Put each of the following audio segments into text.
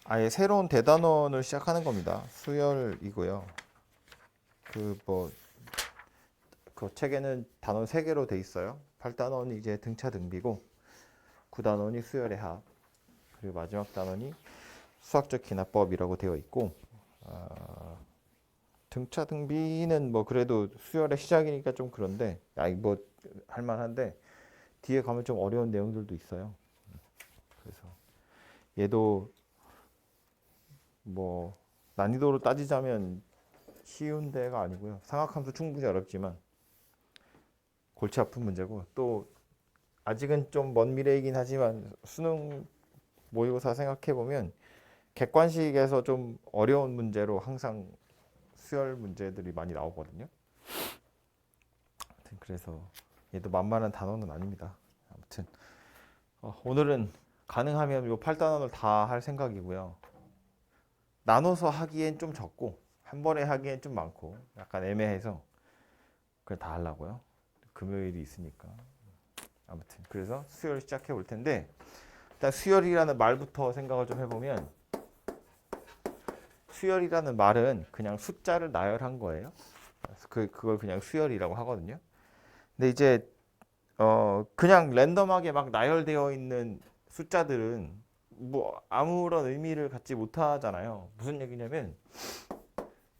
아예 새로운 대단원을 시작하는 겁니다. 수열이고요. 그 책에는 단원 3개로 돼 있어요. 8단원이 이제 등차 등비고 9단원이 수열의 합, 그리고 마지막 단원이 수학적 기납법이라고 되어 있고, 등차 등비는 뭐 그래도 수열의 시작이니까 좀 그런데 뭐 할만한데 뒤에 가면 좀 어려운 내용들도 있어요. 그래서 얘도 뭐 난이도로 따지자면 쉬운 데가 아니고요. 상학함수 충분히 어렵지만 골치 아픈 문제고, 또 아직은 좀 먼 미래이긴 하지만 수능 모의고사 생각해 보면 객관식에서 좀 어려운 문제로 항상 수열 문제들이 많이 나오거든요. 아무튼 그래서 얘도 만만한 단어는 아닙니다. 아무튼 오늘은 가능하면 요 8단원을 다 할 생각이고요. 나눠서 하기엔 좀 적고 한 번에 하기엔 좀 많고 약간 애매해서 그걸 다 하려고요. 금요일이 있으니까. 아무튼 그래서 수열 시작해 볼 텐데, 일단 수열이라는 말부터 생각을 좀 해보면, 수열이라는 말은 그냥 숫자를 나열한 거예요. 그걸 그냥 수열이라고 하거든요. 근데 이제 그냥 랜덤하게 막 나열되어 있는 숫자들은 뭐 아무런 의미를 갖지 못하잖아요. 무슨 얘기냐면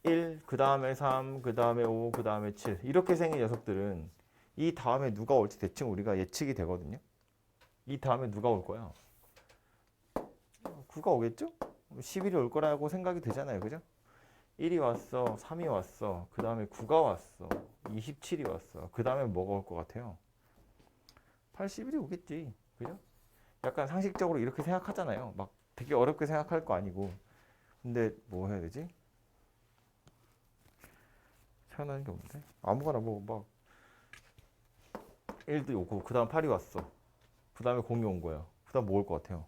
1, 그 다음에 3, 그 다음에 5, 그 다음에 7 이렇게 생긴 녀석들은 이 다음에 누가 올지 대충 우리가 예측이 되거든요. 이 다음에 누가 올 거야? 9가 오겠죠? 11이 올 거라고 생각이 되잖아요. 그죠? 1이 왔어, 3이 왔어, 그 다음에 9가 왔어, 27이 왔어. 그 다음에 뭐가 올 것 같아요? 81이 오겠지. 그죠? 약간 상식적으로 이렇게 생각하잖아요. 막 되게 어렵게 생각할 거 아니고. 근데 뭐 해야 되지? 생각나는 게 없는데? 아무거나 뭐 막 1도 오고, 그 다음 8이 왔어. 그 다음에 0이 온 거야. 그 다음 뭐 올 것 같아요?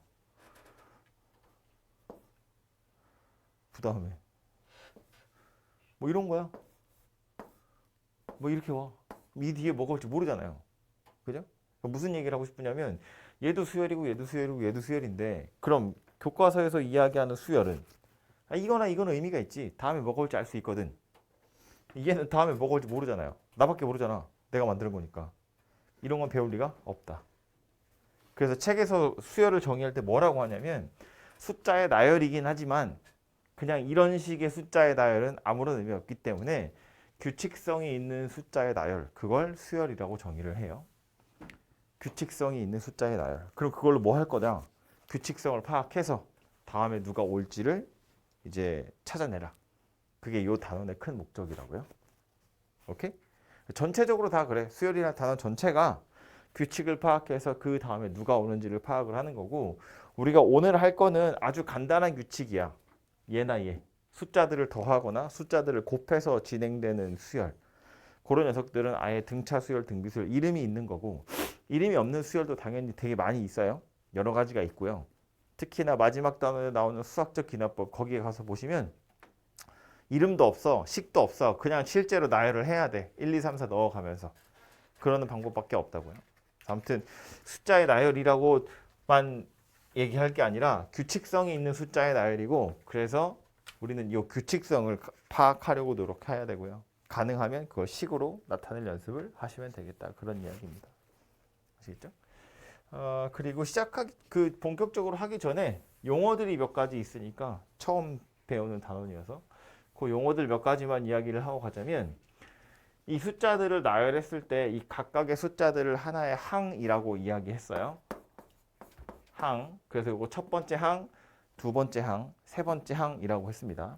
그 다음에 뭐 이런 거야. 뭐 이렇게 와. 이 뒤에 뭐가 올지 모르잖아요. 그죠? 무슨 얘기를 하고 싶으냐면 얘도 수열이고 얘도 수열이고 얘도 수열인데, 그럼 교과서에서 이야기하는 수열은 이거나 이거는 의미가 있지. 다음에 뭐가 올지 알 수 있거든. 얘는 다음에 뭐가 올지 모르잖아요. 나밖에 모르잖아. 내가 만드는 거니까. 이런 건 배울 리가 없다. 그래서 책에서 수열을 정의할 때 뭐라고 하냐면, 숫자의 나열이긴 하지만 그냥 이런 식의 숫자의 나열은 아무런 의미 없기 때문에 규칙성이 있는 숫자의 나열, 그걸 수열이라고 정의를 해요. 규칙성이 있는 숫자의 나열. 그럼 그걸로 뭐 할 거냐? 규칙성을 파악해서 다음에 누가 올지를 이제 찾아내라. 그게 이 단원의 큰 목적이라고요. 오케이? 전체적으로 다 그래. 수열이라는 단원 전체가 규칙을 파악해서 그 다음에 누가 오는지를 파악을 하는 거고, 우리가 오늘 할 거는 아주 간단한 규칙이야. 얘나 얘. 숫자들을 더하거나 숫자들을 곱해서 진행되는 수열. 그런 녀석들은 아예 등차 수열, 등비 수열 이름이 있는 거고, 이름이 없는 수열도 당연히 되게 많이 있어요. 여러 가지가 있고요. 특히나 마지막 단원에 나오는 수학적 기납법, 거기에 가서 보시면 이름도 없어, 식도 없어. 그냥 실제로 나열을 해야 돼. 1, 2, 3, 4 넣어가면서. 그러는 방법밖에 없다고요. 아무튼 숫자의 나열이라고만 얘기할 게 아니라 규칙성이 있는 숫자의 나열이고, 그래서 우리는 이 규칙성을 파악하려고 노력해야 되고요. 가능하면 그걸 식으로 나타낼 연습을 하시면 되겠다. 그런 이야기입니다. 아시겠죠? 그리고 본격적으로 하기 전에 용어들이 몇 가지 있으니까, 처음 배우는 단원이어서 그 용어들 몇 가지만 이야기를 하고 가자면, 이 숫자들을 나열했을 때 이 각각의 숫자들을 하나의 항이라고 이야기했어요. 항. 그래서 이거 첫 번째 항, 두 번째 항, 세 번째 항이라고 했습니다.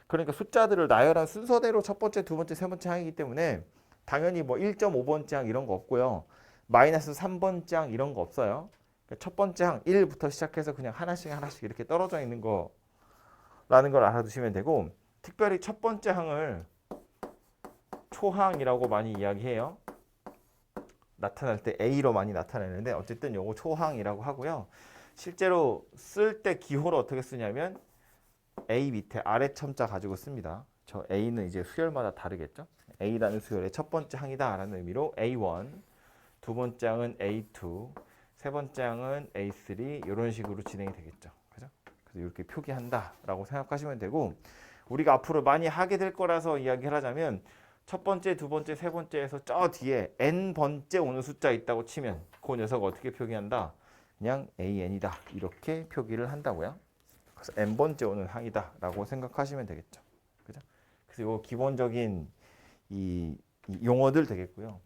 그러니까 숫자들을 나열한 순서대로 첫 번째, 두 번째, 세 번째 항이기 때문에 당연히 뭐 1.5번째 항 이런 거 없고요. 마이너스 3번째 항 이런 거 없어요. 그러니까 첫 번째 항 1부터 시작해서 그냥 하나씩 하나씩 이렇게 떨어져 있는 거라는 걸 알아두시면 되고, 특별히 첫 번째 항을 초항이라고 많이 이야기해요. 나타날 때 A로 많이 나타내는데 어쨌든 요거 초항이라고 하고요. 실제로 쓸 때 기호를 어떻게 쓰냐면 A 밑에 아래 첨자 가지고 씁니다. 저 A는 이제 수열마다 다르겠죠. A라는 수열의 첫 번째 항이다 라는 의미로 A1, 두 번째 항은 A2, 세 번째 항은 A3 이런 식으로 진행이 되겠죠. 그죠? 이렇게 표기한다라고 생각하시면 되고 우리가 앞으로 많이 하게 될 거라서 이야기를 하자면 첫 번째, 두 번째, 세 번째에서 저 뒤에 n번째 오는 숫자 있다고 치면 그 녀석을 어떻게 표기한다? 그냥 an이다 이렇게 표기를 한다고요. 그래서 n번째 오는 항이다라고 생각하시면 되겠죠. 그죠? 그래서 요 기본적인 이 용어들 되겠고요.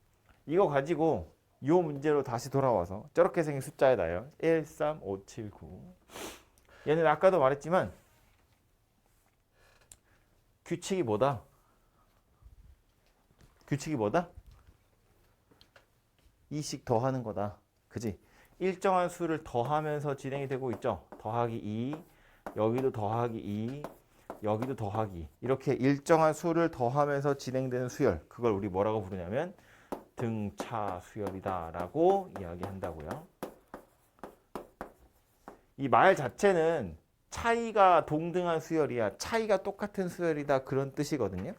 이거 가지고 요 문제로 다시 돌아와서 저렇게 생긴 숫자에다요. 1, 3, 5, 7, 9. 얘는 아까도 말했지만 규칙이 뭐다? 규칙이 뭐다? 2씩 더하는 거다. 그지? 일정한 수를 더하면서 진행이 되고 있죠. 더하기 2, 여기도 더하기 2, 여기도 더하기 2. 이렇게 일정한 수를 더하면서 진행되는 수열. 그걸 우리 뭐라고 부르냐면 등차 수열이다 라고 이야기한다고요. 이 말 자체는 차이가 동등한 수열이야. 차이가 똑같은 수열이다. 그런 뜻이거든요.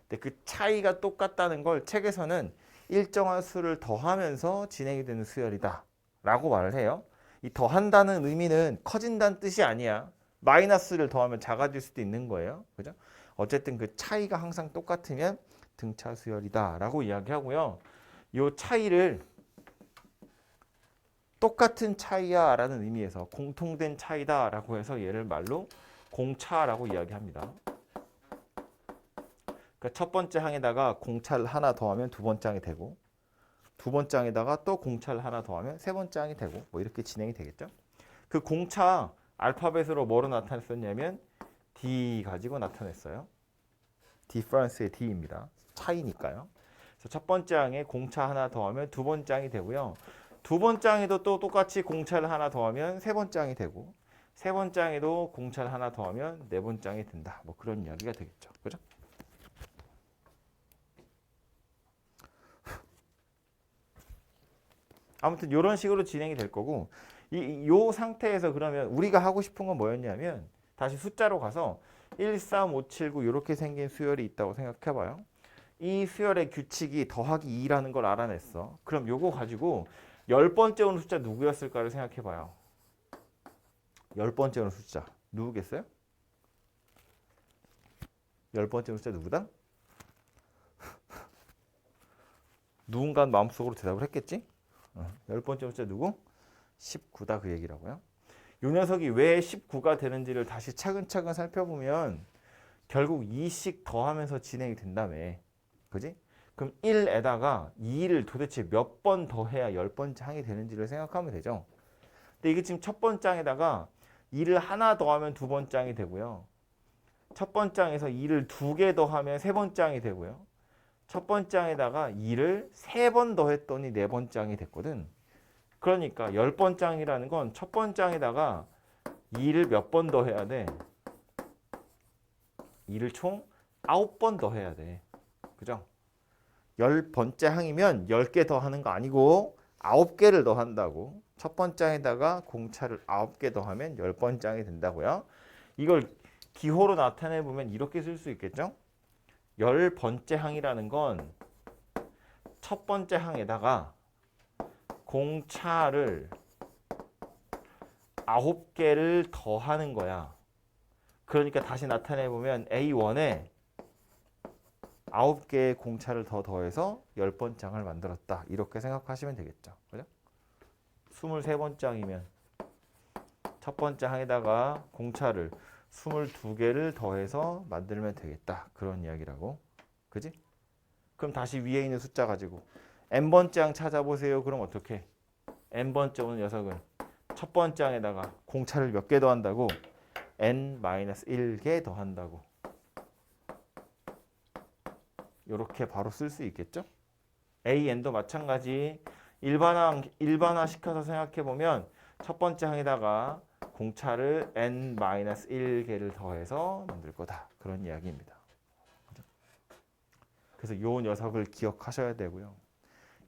근데 그 차이가 똑같다는 걸 책에서는 일정한 수를 더하면서 진행이 되는 수열이다 라고 말을 해요. 이 더한다는 의미는 커진다는 뜻이 아니야. 마이너스를 더하면 작아질 수도 있는 거예요. 그죠? 어쨌든 그 차이가 항상 똑같으면 등차 수열이다 라고 이야기하고요. 이 차이를 똑같은 차이야 라는 의미에서 공통된 차이다 라고 해서 얘를 말로 공차라고 이야기합니다. 그러니까 첫 번째 항에다가 공차를 하나 더하면 두 번째 항이 되고 두 번째 항에다가 또 공차를 하나 더하면 세 번째 항이 되고 뭐 이렇게 진행이 되겠죠. 그 공차 알파벳으로 뭐로 나타냈었냐면 D 가지고 나타냈어요. 디퍼런스의 D입니다. 차이니까요. 그래서 첫 번째 항에 공차 하나 더하면 두 번째 항이 되고요. 두 번째 항에도 또 똑같이 공차를 하나 더하면 세 번째 항이 되고 세 번째 항에도 공차를 하나 더하면 네 번째 항이 된다. 뭐 그런 이야기가 되겠죠. 그죠? 아무튼 이런 식으로 진행이 될 거고 요 상태에서 그러면 우리가 하고 싶은 건 뭐였냐면 다시 숫자로 가서 1, 3, 5, 7, 9 이렇게 생긴 수열이 있다고 생각해 봐요. 이 수열의 규칙이 더하기 2라는 걸 알아냈어. 그럼 요거 가지고 10번째 오는 숫자 누구였을까를 생각해 봐요. 10번째 오는 숫자 누구겠어요? 10번째 오는 숫자 누구다? 누군가는 마음속으로 대답을 했겠지? 10번째 숫자 누구? 19다 그 얘기라고요. 이 녀석이 왜 19가 되는지를 다시 차근차근 살펴보면 결국 2씩 더하면서 진행이 된다며. 그지? 그럼 1에다가 2를 도대체 몇 번 더해야 10번째 항이 되는지를 생각하면 되죠. 근데 이게 지금 첫 번째 항에다가 2를 하나 더하면 두 번째 항이 되고요. 첫 번째 항에서 2를 두 개 더하면 세 번째 항이 되고요. 첫 번째 항에다가 2를 세 번 더했더니 네 번째 항이 됐거든. 그러니까 10번째 항이라는 건 첫 번째 항에다가 2를 몇 번 더해야 돼? 2를 총 9번 더해야 돼. 그죠? 10번째 항이면 10개 더하는 거 아니고 9개를 더한다고. 첫 번째 항에다가 공차를 9개 더하면 10번째 항이 된다고요. 이걸 기호로 나타내 보면 이렇게 쓸 수 있겠죠? 10번째 항이라는 건 첫 번째 항에다가 공차를 9개를 더하는 거야. 그러니까 다시 나타내 보면 A1에 9개의 공차를 더 더해서 10번째 항을 만들었다. 이렇게 생각하시면 되겠죠. 그죠? 23번째 항이면 첫 번째 항에다가 공차를 22개를 더해서 만들면 되겠다. 그런 이야기라고. 그지? 그럼 다시 위에 있는 숫자 가지고 n번째 항 찾아보세요. 그럼 어떻게? n번째 오는 녀석은 첫 번째 항에다가 공차를 몇 개 더한다고? n-1개 더한다고. 이렇게 바로 쓸 수 있겠죠? AN도 마찬가지. 일반화 시켜서 생각해 보면 첫 번째 항에다가 공차를 n-1개를 더해서 만들 거다. 그런 이야기입니다. 그래서 이 녀석을 기억하셔야 되고요.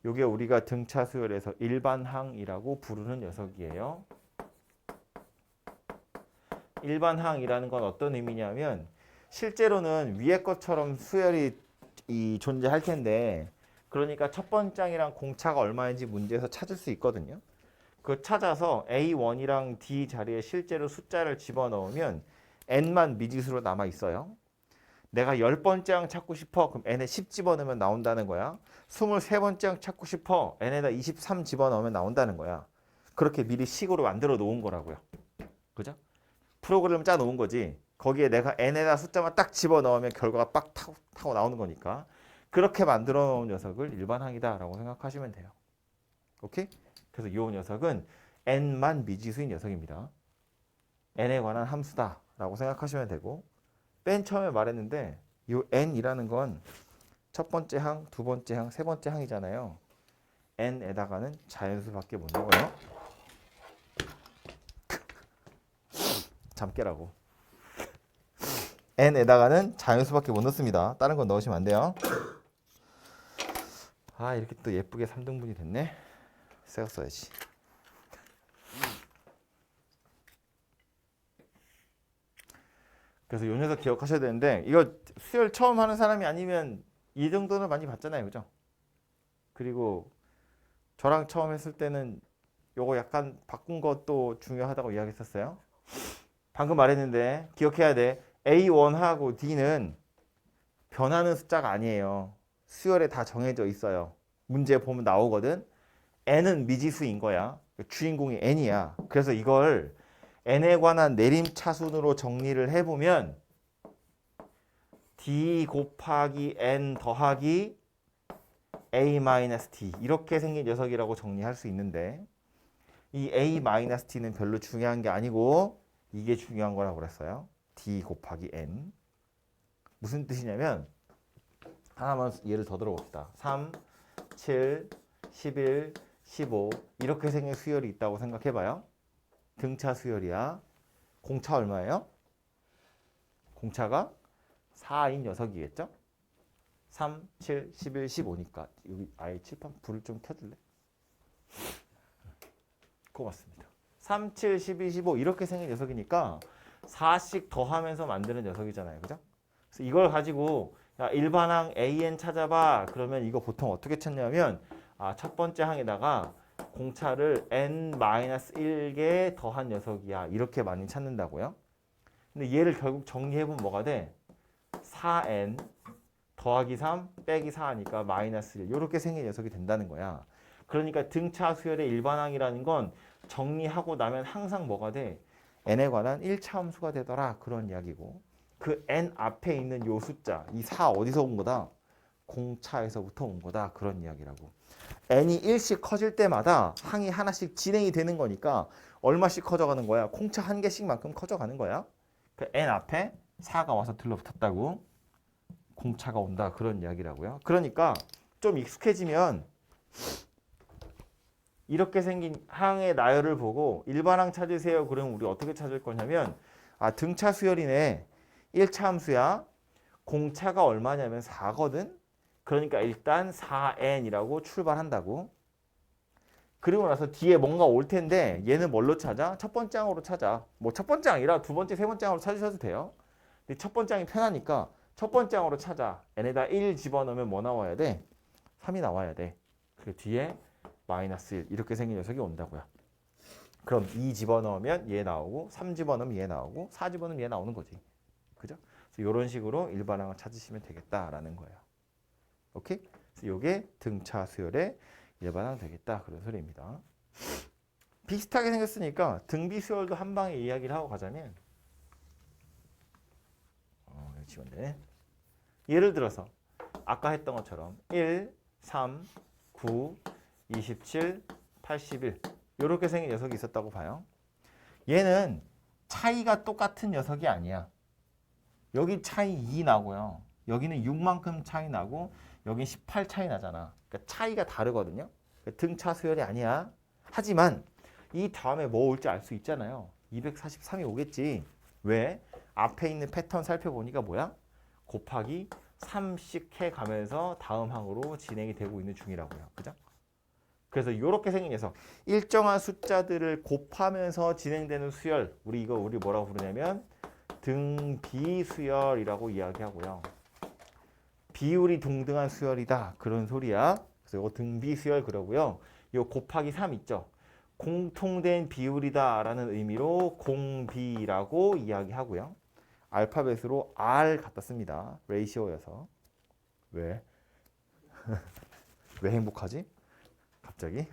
이게 우리가 등차 수열에서 일반항이라고 부르는 녀석이에요. 일반항이라는 건 어떤 의미냐면 실제로는 위에 것처럼 수열이 존재할 텐데 그러니까 첫 번째 항이랑 공차가 얼마인지 문제에서 찾을 수 있거든요. 그 찾아서 A1이랑 D 자리에 실제로 숫자를 집어넣으면 N만 미지수로 남아 있어요. 내가 10번째 항 찾고 싶어. 그럼 N에 10 집어넣으면 나온다는 거야. 23번째 항 찾고 싶어. N에다 23 집어넣으면 나온다는 거야. 그렇게 미리 식으로 만들어 놓은 거라고요. 그죠? 프로그램을 짜 놓은 거지. 거기에 내가 N에다 숫자만 딱 집어넣으면 결과가 빡 타고 나오는 거니까. 그렇게 만들어 놓은 녀석을 일반항이다라고 생각하시면 돼요. 오케이? 그래서 이 녀석은 N만 미지수인 녀석입니다. N에 관한 함수다라고 생각하시면 되고, 맨 처음에 말했는데 이 N이라는 건 첫 번째 항, 두 번째 항, 세 번째 항이잖아요. N에다가는 자연수밖에 못 넣어요. 잠 깨라고. N에다가는 자연수밖에 못 넣습니다. 다른 건 넣으시면 안 돼요. 아, 이렇게 또 예쁘게 3등분이 됐네. 새거 써야지. 그래서 요 녀석 기억하셔야 되는데, 이거 수열 처음 하는 사람이 아니면 이 정도는 많이 봤잖아요. 그죠? 그리고 저랑 처음 했을 때는 요거 약간 바꾼 것도 중요하다고 이야기했었어요. 방금 말했는데 기억해야 돼. A1하고 D는 변하는 숫자가 아니에요. 수열에 다 정해져 있어요. 문제 보면 나오거든. N은 미지수인 거야. 주인공이 N이야. 그래서 이걸 N에 관한 내림차순으로 정리를 해보면 D 곱하기 N 더하기 A-D 이렇게 생긴 녀석이라고 정리할 수 있는데, 이 A-T는 별로 중요한 게 아니고 이게 중요한 거라고 그랬어요. D 곱하기 N. 무슨 뜻이냐면, 하나만 예를 더 들어봅시다. 3, 7, 11, 15 이렇게 생긴 수열이 있다고 생각해봐요. 등차 수열이야. 공차 얼마예요? 공차가 4인 녀석이겠죠? 3, 7, 11, 15니까 여기 아예 칠판 불을 좀 켜줄래? 고맙습니다. 3, 7, 12, 15 이렇게 생긴 녀석이니까 4씩 더하면서 만드는 녀석이잖아요. 그죠? 그래서 이걸 가지고 야, 일반항 AN 찾아봐. 그러면 이거 보통 어떻게 찾냐면, 첫 번째 항에다가 공차를 n-1개 더한 녀석이야. 이렇게 많이 찾는다고요. 근데 얘를 결국 정리해보면 뭐가 돼? 4n 더하기 3 빼기 4니까 마이너스 1 이렇게 생긴 녀석이 된다는 거야. 그러니까 등차 수열의 일반항이라는 건 정리하고 나면 항상 뭐가 돼? n에 관한 1차 함수가 되더라. 그런 이야기고, 그 n 앞에 있는 요 숫자, 이 4 어디서 온 거다? 공차에서부터 온 거다. 그런 이야기라고. n이 1씩 커질 때마다 항이 하나씩 진행이 되는 거니까 얼마씩 커져가는 거야? 공차 한 개씩만큼 커져가는 거야. 그 n 앞에 4가 와서 들러붙었다고 공차가 온다. 그런 이야기라고요. 그러니까 좀 익숙해지면 이렇게 생긴 항의 나열을 보고 일반항 찾으세요. 그러면 우리 어떻게 찾을 거냐면, 등차 수열이네. 1차 함수야. 공차가 얼마냐면 4거든. 그러니까 일단 4n이라고 출발한다고. 그리고 나서 뒤에 뭔가 올 텐데 얘는 뭘로 찾아? 첫 번째 항으로 찾아. 뭐 첫 번째 항이라 두 번째, 세 번째 항으로 찾으셔도 돼요. 근데 첫 번째 항이 편하니까 첫 번째 항으로 찾아. n에다 1 집어넣으면 뭐 나와야 돼? 3이 나와야 돼. 그 뒤에 마이너스 1 이렇게 생긴 녀석이 온다고요. 그럼 2 집어넣으면 얘 나오고, 3 집어넣으면 얘 나오고, 4 집어넣으면 얘 나오는 거지. 그죠? 그래서 이런 식으로 일반항을 찾으시면 되겠다라는 거예요. 오케이? 그래서 이게 등차 수열의 일반항 되겠다. 그런 소리입니다. 비슷하게 생겼으니까 등비 수열도 한 방에 이야기를 하고 가자면, 여기 지웠네. 예를 들어서 아까 했던 것처럼 1, 3, 9, 27, 81 이렇게 생긴 녀석이 있었다고 봐요. 얘는 차이가 똑같은 녀석이 아니야. 여기 차이 2 나고요. 여기는 6만큼 차이 나고 여기 18 차이 나잖아. 그러니까 차이가 다르거든요. 등차 수열이 아니야. 하지만 이 다음에 뭐 올지 알 수 있잖아요. 243이 오겠지. 왜? 앞에 있는 패턴 살펴보니까 뭐야? 곱하기 3씩 해가면서 다음 항으로 진행이 되고 있는 중이라고요. 그죠? 그래서 이렇게 생긴 녀석, 일정한 숫자들을 곱하면서 진행되는 수열, 우리 뭐라고 부르냐면 등비수열이라고 이야기하고요. 비율이 동등한 수열이다. 그런 소리야. 그래서 이거 등비수열 그러고요. 이 곱하기 3 있죠. 공통된 비율이다 라는 의미로 공비라고 이야기하고요. 알파벳으로 R 갖다 씁니다. 레이시오여서. 왜? 왜 행복하지? 갑자기?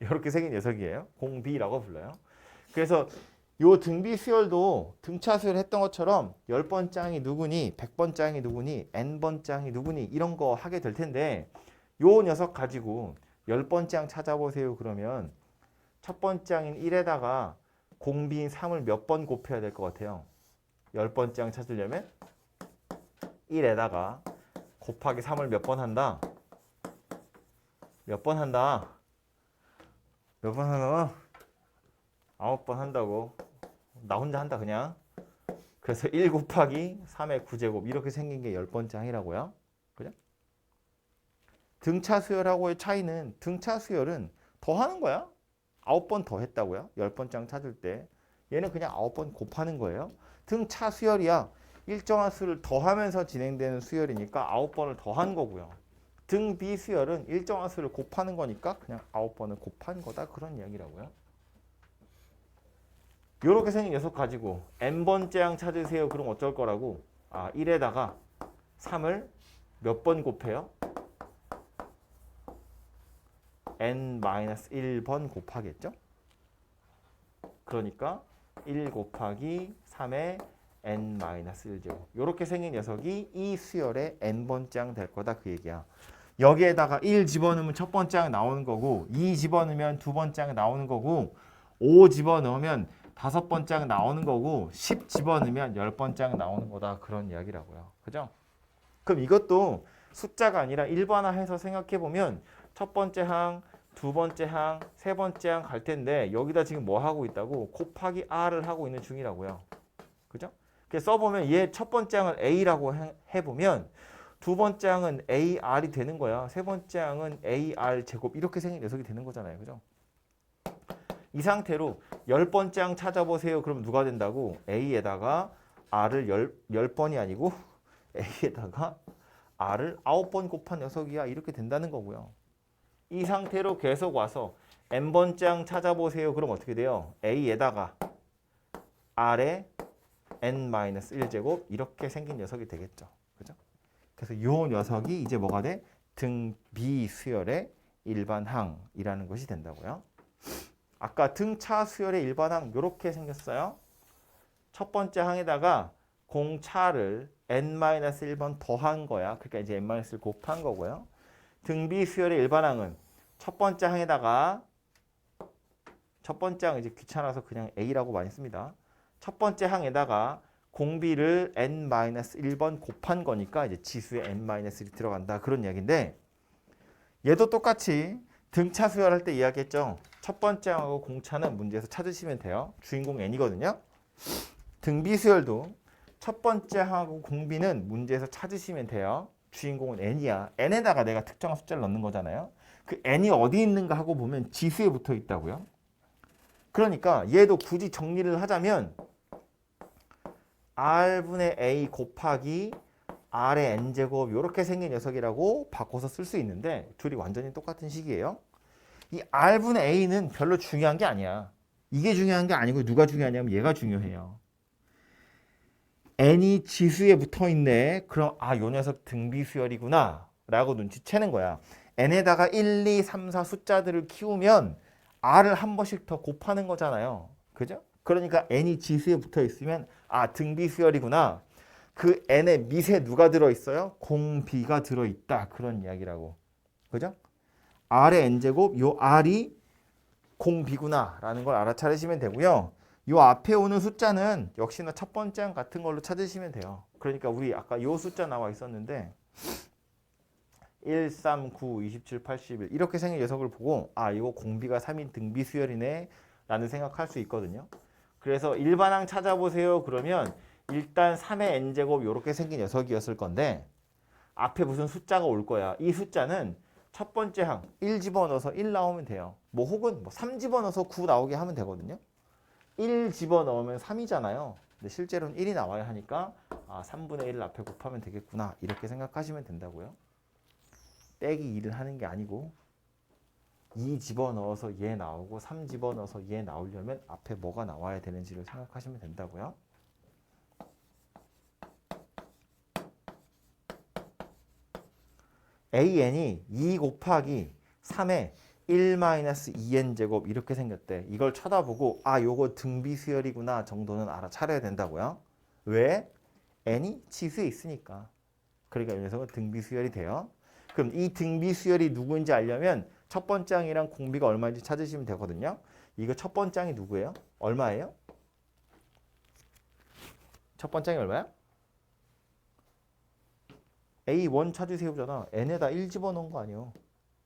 이렇게 생긴 녀석이에요. 공비라고 불러요. 그래서 요 등비 수열도 등차 수열 했던 것처럼 10번 짱이 누구니, 100번 짱이 누구니, n번 짱이 누구니 이런 거 하게 될 텐데 요 녀석 가지고 10번 짱 찾아보세요. 그러면 첫 번째 짱인 1에다가 공비인 3을 몇 번 곱해야 될 것 같아요. 10번 짱 찾으려면 1에다가 곱하기 3을 몇 번 한다? 몇 번 한다? 몇 번 하나? 9번 한다고. 나 혼자 한다 그냥. 그래서 1 곱하기 3의 9제곱 이렇게 생긴 게 10번 짱이라고요. 그죠? 등차 수열하고의 차이는 등차 수열은 더 하는 거야. 9번 더 했다고요. 10번 짱 찾을 때. 얘는 그냥 9번 곱하는 거예요. 등차 수열이야. 일정한 수를 더하면서 진행되는 수열이니까 9번을 더한 거고요. 등비 수열은 일정한 수를 곱하는 거니까 그냥 9번을 곱한 거다. 그런 이야기라고요. 요렇게 생긴 녀석 가지고 n번째 항 찾으세요. 그럼 어쩔 거라고? 1에다가 3을 몇 번 곱해요? n-1번 곱하겠죠? 그러니까 1 곱하기 3의 n-1제곱 요렇게 생긴 녀석이 이 수열의 n번째 항 될 거다 그 얘기야. 여기에다가 1 집어넣으면 첫 번째 항 나오는 거고 2 집어넣으면 두 번째 항 나오는 거고 5 집어넣으면 5번째 항 나오는 거고 10 집어넣으면 10번째 항 나오는 거다 그런 이야기라고요. 그죠? 그럼 이것도 숫자가 아니라 일반화해서 생각해보면 첫 번째 항, 두 번째 항, 세 번째 항 갈 텐데 여기다 지금 뭐 하고 있다고? 곱하기 R을 하고 있는 중이라고요. 그죠? 그래서 써보면 얘 첫 번째 항을 A라고 해보면 두 번째 항은 AR이 되는 거야. 세 번째 항은 AR 제곱 이렇게 생긴 녀석이 되는 거잖아요. 그죠? 이 상태로 10번째 항 찾아보세요. 그럼 누가 된다고? A에다가 R을 10번이 아니고 A에다가 R을 9번 곱한 녀석이야. 이렇게 된다는 거고요. 이 상태로 계속 와서 n번째 항 찾아보세요. 그럼 어떻게 돼요? A에다가 R에 n-1제곱 이렇게 생긴 녀석이 되겠죠. 그죠? 그래서 이 녀석이 이제 뭐가 돼? 등비 수열의 일반항이라는 것이 된다고요. 아까 등차 수열의 일반항 이렇게 생겼어요. 첫 번째 항에다가 공차를 n-1번 더한 거야. 그러니까 이제 n-1을 곱한 거고요. 등비 수열의 일반항은 첫 번째 항에다가 첫 번째 항 이제 귀찮아서 그냥 A라고 많이 씁니다. 첫 번째 항에다가 공비를 n-1번 곱한 거니까 이제 지수에 n-1이 들어간다. 그런 이야기인데 얘도 똑같이 등차 수열할 때 이야기했죠. 첫 번째 항하고 공차는 문제에서 찾으시면 돼요. 주인공 n이거든요. 등비 수열도 첫 번째 항하고 공비는 문제에서 찾으시면 돼요. 주인공은 n이야. n에다가 내가 특정한 숫자를 넣는 거잖아요. 그 n이 어디 있는가 하고 보면 지수에 붙어 있다고요. 그러니까 얘도 굳이 정리를 하자면 r분의 a 곱하기 r의 n제곱 이렇게 생긴 녀석이라고 바꿔서 쓸 수 있는데 둘이 완전히 똑같은 식이에요. 이 r분의 a는 별로 중요한 게 아니야. 이게 중요한 게 아니고 누가 중요하냐면 얘가 중요해요. n이 지수에 붙어 있네. 그럼 요 녀석 등비 수열이구나 라고 눈치채는 거야. n에다가 1, 2, 3, 4 숫자들을 키우면 r을 한 번씩 더 곱하는 거잖아요. 그죠? 그러니까 n이 지수에 붙어 있으면 등비 수열이구나. 그 n의 밑에 누가 들어있어요? 공비가 들어있다. 그런 이야기라고. 그죠? r의 n제곱 요 r이 공비구나 라는 걸 알아차리시면 되고요. 요 앞에 오는 숫자는 역시나 첫 번째 항 같은 걸로 찾으시면 돼요. 그러니까 우리 아까 요 숫자 나와 있었는데 1, 3, 9, 27, 81 이렇게 생긴 녀석을 보고 이거 공비가 3인 등비 수열이네 라는 생각할 수 있거든요. 그래서 일반항 찾아보세요. 그러면 일단 3의 n제곱 이렇게 생긴 녀석이었을 건데 앞에 무슨 숫자가 올 거야. 이 숫자는 첫 번째 항 1 집어넣어서 1 나오면 돼요. 뭐 혹은 3 집어넣어서 9 나오게 하면 되거든요. 1 집어넣으면 3이잖아요. 근데 실제로는 1이 나와야 하니까 3분의 1을 앞에 곱하면 되겠구나. 이렇게 생각하시면 된다고요. 빼기 2를 하는 게 아니고 2 집어넣어서 얘 나오고 3 집어넣어서 얘 나오려면 앞에 뭐가 나와야 되는지를 생각하시면 된다고요. an이 2 곱하기 3의 1-2n 제곱 이렇게 생겼대. 이걸 쳐다보고 아 요거 등비 수열이구나 정도는 알아차려야 된다고요. 왜? n이 치수에 있으니까. 그러니까 이 녀석은 등비 수열이 돼요. 그럼 이 등비 수열이 누구인지 알려면 첫 번째 항이랑 공비가 얼마인지 찾으시면 되거든요. 이거 첫 번째 항이 누구예요? 얼마예요? 첫 번째 항이 얼마야? A1 찾으세요잖아. n에다 1 집어넣은 거 아니에요.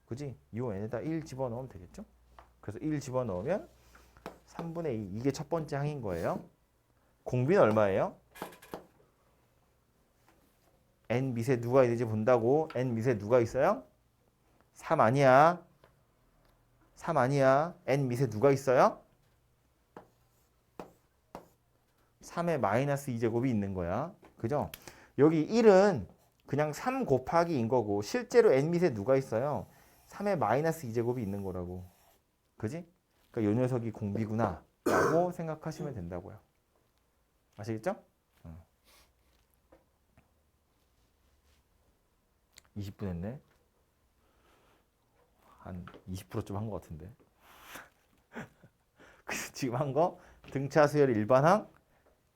그지? 요 n에다 1 집어넣으면 되겠죠? 그래서 1 집어넣으면 3분의 2. 이게 첫 번째 항인 거예요. 공비는 얼마예요? n 밑에 누가 있는지 본다고. n 밑에 누가 있어요? 3 아니야. 3 아니야. n 밑에 누가 있어요? 3의 마이너스 2제곱이 있는 거야. 그죠? 여기 1은 그냥 3 곱하기인 거고 실제로 n 밑에 누가 있어요? 3의 마이너스 2제곱이 있는 거라고. 그지? 그러니까 요 녀석이 공비구나 라고 생각하시면 된다고요. 아시겠죠? 20분 했네. 한 20%좀 한 것 같은데. 지금 한 거 등차 수열 일반항,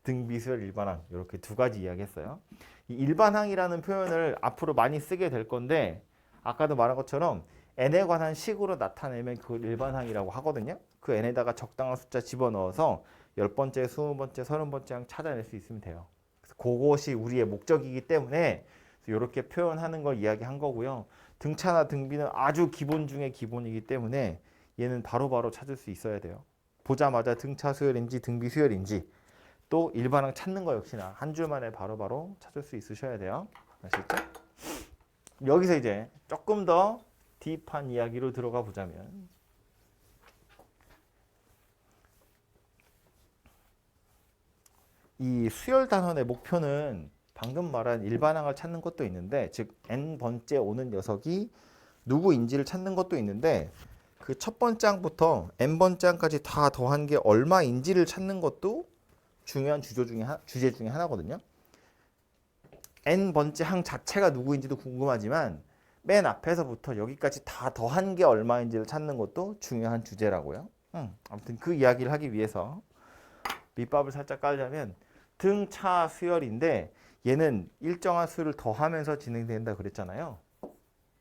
등비 수열 일반항 이렇게 두 가지 이야기했어요. 이 일반항이라는 표현을 앞으로 많이 쓰게 될 건데 아까도 말한 것처럼 n에 관한 식으로 나타내면 그걸 일반항이라고 하거든요. 그 n에다가 적당한 숫자 집어넣어서 10번째, 20번째, 30번째 항 찾아낼 수 있으면 돼요. 그래서 그것이 우리의 목적이기 때문에 이렇게 표현하는 걸 이야기한 거고요. 등차나 등비는 아주 기본 중에 기본이기 때문에 얘는 바로바로 찾을 수 있어야 돼요. 보자마자 등차 수열인지 등비 수열인지 또 일반항 찾는 거 역시나 한 줄 만에 바로바로 찾을 수 있으셔야 돼요. 아시겠죠? 여기서 이제 조금 더 딥한 이야기로 들어가 보자면 이 수열 단원의 목표는 방금 말한 일반항을 찾는 것도 있는데 즉 n번째 오는 녀석이 누구인지를 찾는 것도 있는데 그 첫 번째 항부터 n번째 항까지 다 더한 게 얼마인지를 찾는 것도 중요한 주제 중에 하나거든요. n번째 항 자체가 누구인지도 궁금하지만 맨 앞에서부터 여기까지 다 더한 게 얼마인지를 찾는 것도 중요한 주제라고요. 아무튼 그 이야기를 하기 위해서 밑밥을 살짝 깔자면 등차 수열인데 얘는 일정한 수를 더하면서 진행된다 그랬잖아요.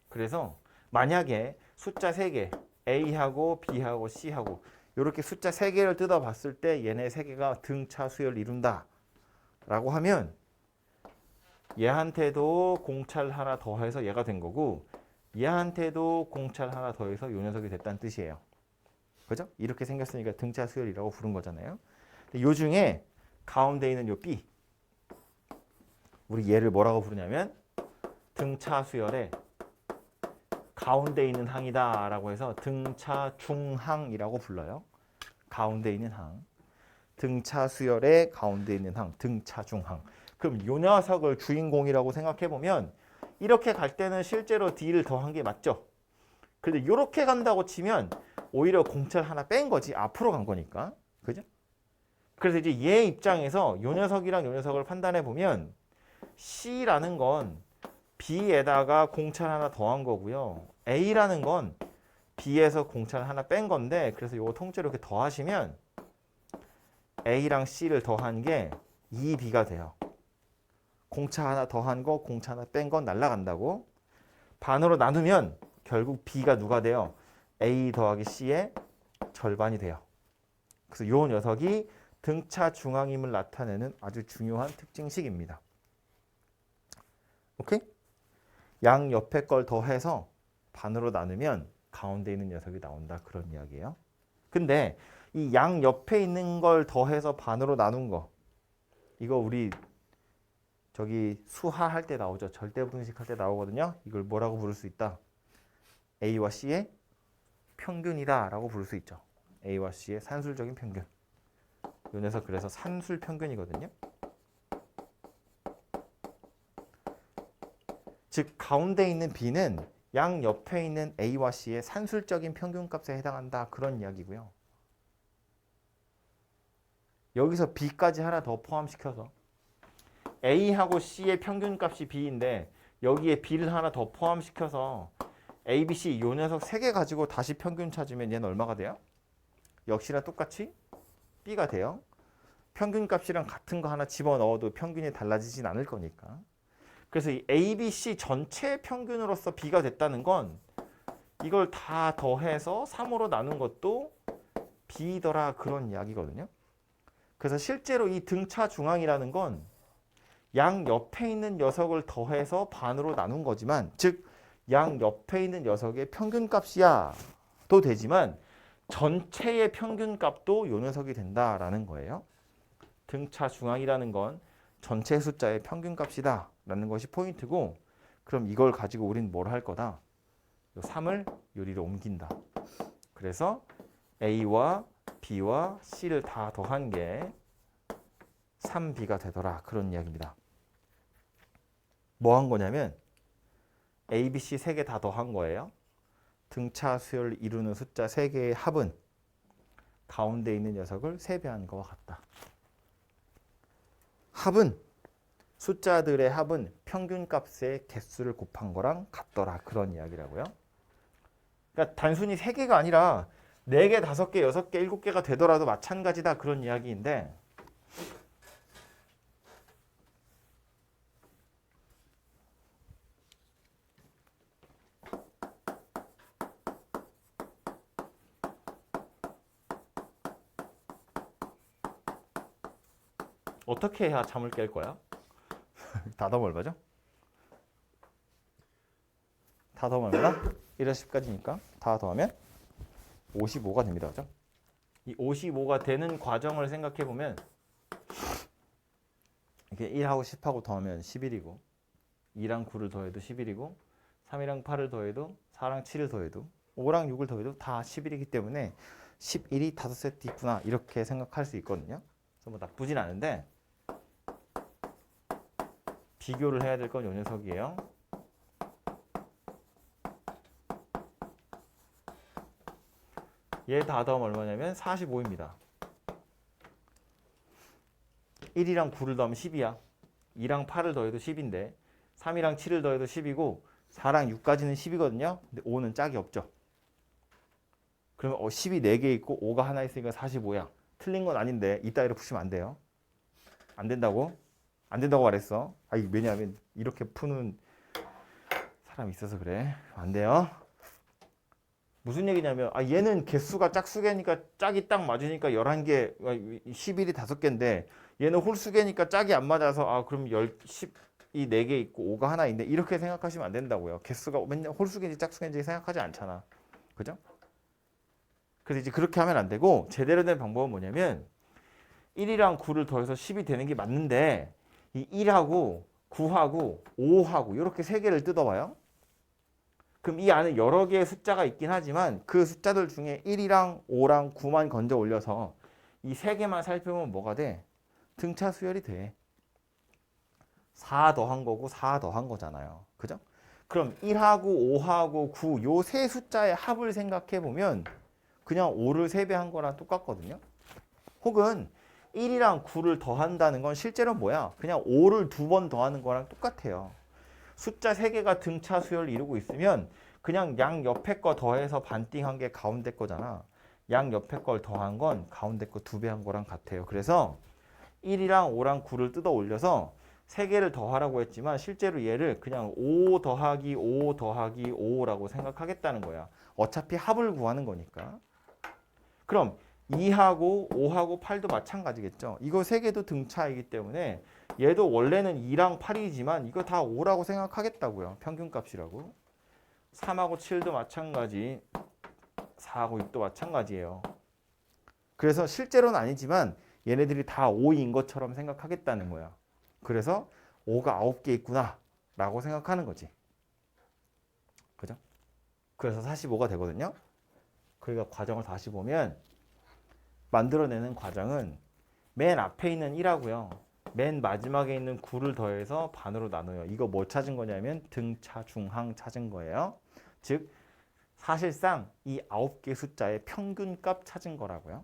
그래서 만약에 숫자 3개 A하고 B하고 C하고 이렇게 숫자 3개를 뜯어봤을 때 얘네 3개가 등차 수열을 이룬다 라고 하면 얘한테도 공차를 하나 더해서 얘가 된 거고 얘한테도 공차를 하나 더해서 요 녀석이 됐다는 뜻이에요. 그죠? 이렇게 생겼으니까 등차 수열이라고 부른 거잖아요. 근데 요 중에 가운데 있는 요 B 우리 얘를 뭐라고 부르냐면 등차 수열의 가운데 있는 항이다 라고 해서 등차 중항이라고 불러요. 가운데 있는 항. 등차 수열의 가운데 있는 항. 등차 중항. 그럼 요 녀석을 주인공이라고 생각해 보면 이렇게 갈 때는 실제로 D를 더한 게 맞죠. 근데 이렇게 간다고 치면 오히려 공차를 하나 뺀 거지. 앞으로 간 거니까. 그죠? 그래서 이제 얘 입장에서 요 녀석이랑 요 녀석을 판단해 보면 C라는 건 B에다가 공차를 하나 더한 거고요. A라는 건 B에서 공차를 하나 뺀 건데 그래서 요거 통째로 이렇게 더하시면 A랑 C를 더한 게 2B가 돼요. 공차 하나 더한 거, 공차 하나 뺀 건 날라간다고. 반으로 나누면 결국 B가 누가 돼요? A 더하기 C의 절반이 돼요. 그래서 요 녀석이 등차 중앙임을 나타내는 아주 중요한 특징식입니다. 오케이? 양 옆에 걸 더해서 반으로 나누면 가운데 있는 녀석이 나온다. 그런 이야기예요. 근데 이 양 옆에 있는 걸 더해서 반으로 나눈 거 이거 우리 저기 수하 할 때 나오죠. 절대분식 할 때 나오거든요. 이걸 뭐라고 부를 수 있다? A와 C의 평균이다 라고 부를 수 있죠. A와 C의 산술적인 평균. 이 녀석 그래서 산술 평균이거든요. 즉 가운데 있는 B는 양 옆에 있는 A와 C의 산술적인 평균값에 해당한다. 그런 이야기고요. 여기서 B까지 하나 더 포함시켜서 A하고 C의 평균값이 B인데 여기에 B를 하나 더 포함시켜서 A, B, C 요 녀석 3개 가지고 다시 평균 찾으면 얘는 얼마가 돼요? 역시나 똑같이 B가 돼요. 평균값이랑 같은 거 하나 집어넣어도 평균이 달라지진 않을 거니까. 그래서 이 A, B, C 전체 평균으로서 B가 됐다는 건 이걸 다 더해서 3으로 나눈 것도 B더라 그런 이야기거든요. 그래서 실제로 이 등차 중앙이라는 건 양 옆에 있는 녀석을 더해서 반으로 나눈 거지만, 즉 양 옆에 있는 녀석의 평균값이야 도 되지만 전체의 평균값도 요 녀석이 된다라는 거예요. 등차 중앙이라는 건 전체 숫자의 평균값이다 라는 것이 포인트고, 그럼 이걸 가지고 우린 뭘 할 거다? 3을 요리로 옮긴다. 그래서 A와 B와 C를 다 더한 게 3B가 되더라. 그런 이야기입니다. 뭐 한 거냐면 A, B, C 3개 다 더한 거예요. 등차 수열을 이루는 숫자 3개의 합은 가운데 있는 녀석을 3배한 거와 같다. 합은 숫자들의 합은 평균값의 개수를 곱한 거랑 같더라. 그런 이야기라고요. 그러니까 단순히 3개가 아니라 4개, 5개, 6개, 7개가 되더라도 마찬가지다. 그런 이야기인데, 어떻게 해야 잠을 깰 거야? 다 더하면 얼마죠? 다 더하면 얼마나? 1에서 10까지니까 다 더하면 55가 됩니다. 그죠? 이 55가 되는 과정을 생각해 보면 이렇게 1하고 10하고 더하면 11이고 2랑 9를 더해도 11이고 3이랑 8을 더해도 4랑 7을 더해도 5랑 6을 더해도 다 11이기 때문에 11이 5세트 있구나 이렇게 생각할 수 있거든요. 그래서 뭐 나쁘진 않은데 비교를 해야 될 건 요 녀석이에요. 얘 다 더하면 얼마냐면 45입니다. 1이랑 9를 더하면 10이야. 2랑 8을 더해도 10인데 3이랑 7을 더해도 10이고 4랑 6까지는 10이거든요. 근데 5는 짝이 없죠. 그러면 10이 4개 있고 5가 하나 있으니까 45야. 틀린 건 아닌데 이따위로 푸시면 안 돼요. 안 된다고? 안 된다고 말했어. 왜냐하면 이렇게 푸는 사람이 있어서 그래. 안 돼요. 무슨 얘기냐면 얘는 개수가 짝수개니까 짝이 딱 맞으니까 11개, 11이 5개인데 얘는 홀수개니까 짝이 안 맞아서 그럼 10이 4개 있고 5가 하나 있네. 이렇게 생각하시면 안 된다고요. 개수가 맨날 홀수개인지 짝수개인지 생각하지 않잖아. 그죠? 그래서 이제 그렇게 하면 안 되고 제대로 된 방법은 뭐냐면 1이랑 9를 더해서 10이 되는 게 맞는데 이 1하고 9하고 5하고 이렇게 3개를 뜯어봐요. 그럼 이 안에 여러 개의 숫자가 있긴 하지만 그 숫자들 중에 1이랑 5랑 9만 건져 올려서 이 3개만 살펴보면 뭐가 돼? 등차 수열이 돼. 4 더한 거고 4 더한 거잖아요. 그죠? 그럼 1하고 5하고 9 요 세 숫자의 합을 생각해 보면 그냥 5를 3배 한 거랑 똑같거든요. 혹은 1이랑 9를 더한다는 건 실제로 뭐야? 그냥 5를 2번 더하는 거랑 똑같아요. 숫자 3개가 등차 수열을 이루고 있으면 그냥 양 옆에 거 더해서 반띵한 게 가운데 거잖아. 양 옆에 걸 더한 건 가운데 거 2배 한 거랑 같아요. 그래서 1이랑 5랑 9를 뜯어 올려서 3개를 더하라고 했지만 실제로 얘를 그냥 5 더하기 5 더하기 5라고 생각하겠다는 거야. 어차피 합을 구하는 거니까. 그럼 2하고 5하고 8도 마찬가지겠죠. 이거 3개도 등차이기 때문에 얘도 원래는 2랑 8이지만 이거 다 5라고 생각하겠다고요. 평균값이라고. 3하고 7도 마찬가지, 4하고 6도 마찬가지예요. 그래서 실제로는 아니지만 얘네들이 다 5인 것처럼 생각하겠다는 거야. 그래서 5가 9개 있구나 라고 생각하는 거지. 그죠? 그래서 45가 되거든요. 그러니까 과정을 다시 보면 만들어내는 과정은 맨 앞에 있는 1하고요. 맨 마지막에 있는 9를 더해서 반으로 나눠요. 이거 뭐 찾은 거냐면 등차 중항 찾은 거예요. 즉 사실상 이 9개 숫자의 평균값 찾은 거라고요.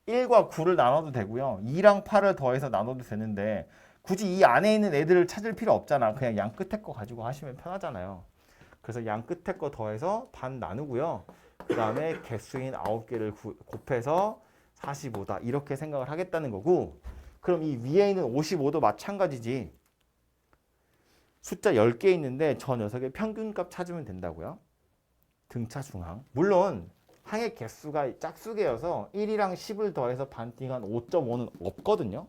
1과 9를 나눠도 되고요. 2랑 8을 더해서 나눠도 되는데 굳이 이 안에 있는 애들을 찾을 필요 없잖아. 그냥 양 끝에 거 가지고 하시면 편하잖아요. 그래서 양 끝에 거 더해서 반 나누고요. 그 다음에 개수인 9개를 곱해서 45다. 이렇게 생각을 하겠다는 거고, 그럼 이 위에 있는 55도 마찬가지지. 숫자 10개 있는데 저 녀석의 평균값 찾으면 된다고요. 등차 중항. 물론 항의 개수가 짝수개여서 1이랑 10을 더해서 반띵한 5.5는 없거든요.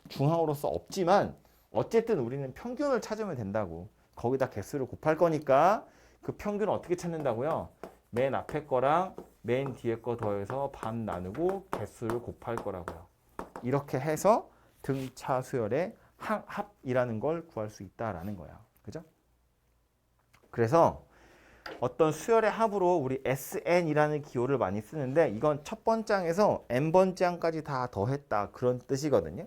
중항으로서 없지만 어쨌든 우리는 평균을 찾으면 된다고. 거기다 개수를 곱할 거니까 그 평균을 어떻게 찾는다고요? 맨 앞에 거랑 맨 뒤에 거 더해서 반 나누고 개수를 곱할 거라고요. 이렇게 해서 등차 수열의 합이라는 걸 구할 수 있다라는 거야. 그죠? 그래서 어떤 수열의 합으로 우리 SN이라는 기호를 많이 쓰는데 이건 첫 번째 항에서 n번째 항까지 다 더했다 그런 뜻이거든요.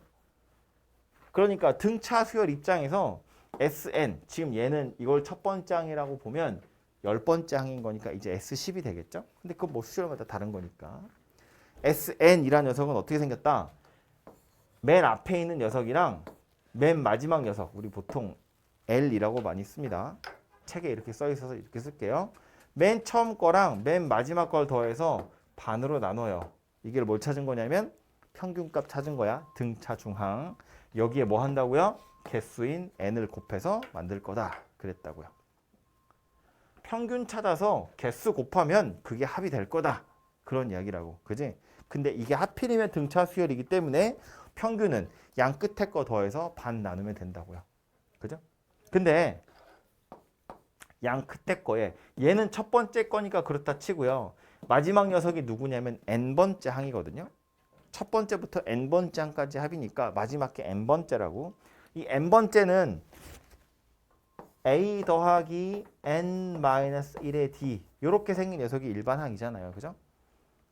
그러니까 등차 수열 입장에서 SN, 지금 얘는 이걸 첫 번째 항이라고 보면 10번째 항인 거니까 이제 S10이 되겠죠? 근데 그건 뭐 수열마다 다른 거니까. SN이라는 녀석은 어떻게 생겼다? 맨 앞에 있는 녀석이랑 맨 마지막 녀석, 우리 보통 L이라고 많이 씁니다. 책에 이렇게 써 있어서 이렇게 쓸게요. 맨 처음 거랑 맨 마지막 걸 더해서 반으로 나눠요. 이게 뭘 찾은 거냐면 평균값 찾은 거야. 등차 중항. 여기에 뭐 한다고요? 개수인 n을 곱해서 만들 거다. 그랬다고요. 평균 찾아서 개수 곱하면 그게 합이 될 거다. 그런 이야기라고. 그지? 근데 이게 하필이면 등차 수열이기 때문에 평균은 양 끝에 거 더해서 반 나누면 된다고요. 그죠? 근데 양 끝에 거에 얘는 첫 번째 거니까 그렇다 치고요. 마지막 녀석이 누구냐면 n번째 항이거든요. 첫 번째부터 n번째 항까지 합이니까 마지막 게 n번째라고. 이 n번째는 a 더하기 n-1의 d 이렇게 생긴 녀석이 일반항이잖아요. 그죠?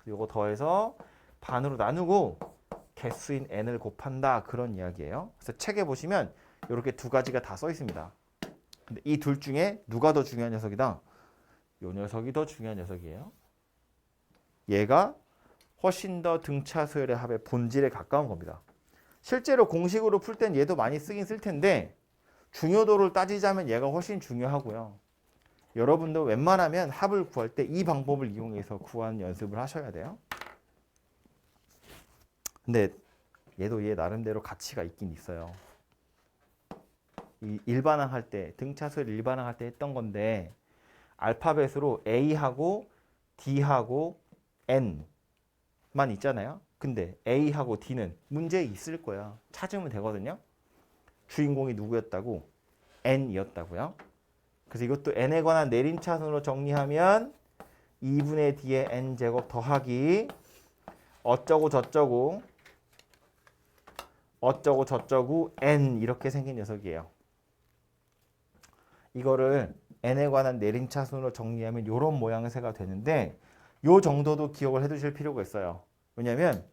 이거 더해서 반으로 나누고 개수인 n을 곱한다. 그런 이야기예요. 그래서 책에 보시면 이렇게 두 가지가 다 써 있습니다. 근데 이 둘 중에 누가 더 중요한 녀석이다? 이 녀석이 더 중요한 녀석이에요. 얘가 훨씬 더 등차 수열의 합의 본질에 가까운 겁니다. 실제로 공식으로 풀 땐 얘도 많이 쓰긴 쓸 텐데 중요도를 따지자면 얘가 훨씬 중요하고요. 여러분도 웬만하면 합을 구할 때 이 방법을 이용해서 구하는 연습을 하셔야 돼요. 근데 얘도 얘 나름대로 가치가 있긴 있어요. 이 일반항 할 때, 등차수열 일반항 할 때 했던 건데 알파벳으로 A하고 D하고 N만 있잖아요. 근데 A하고 D는 문제에 있을 거야. 찾으면 되거든요. 주인공이 누구였다고? N이었다고요. 그래서 이것도 N에 관한 내림차순으로 정리하면 2분의 D의 N제곱 더하기 어쩌고 저쩌고 어쩌고 저쩌고 N 이렇게 생긴 녀석이에요. 이거를 n에 관한 내림차순으로 정리하면 이런 모양의 새가 되는데 요 정도도 기억을 해두실 필요가 있어요. 왜냐하면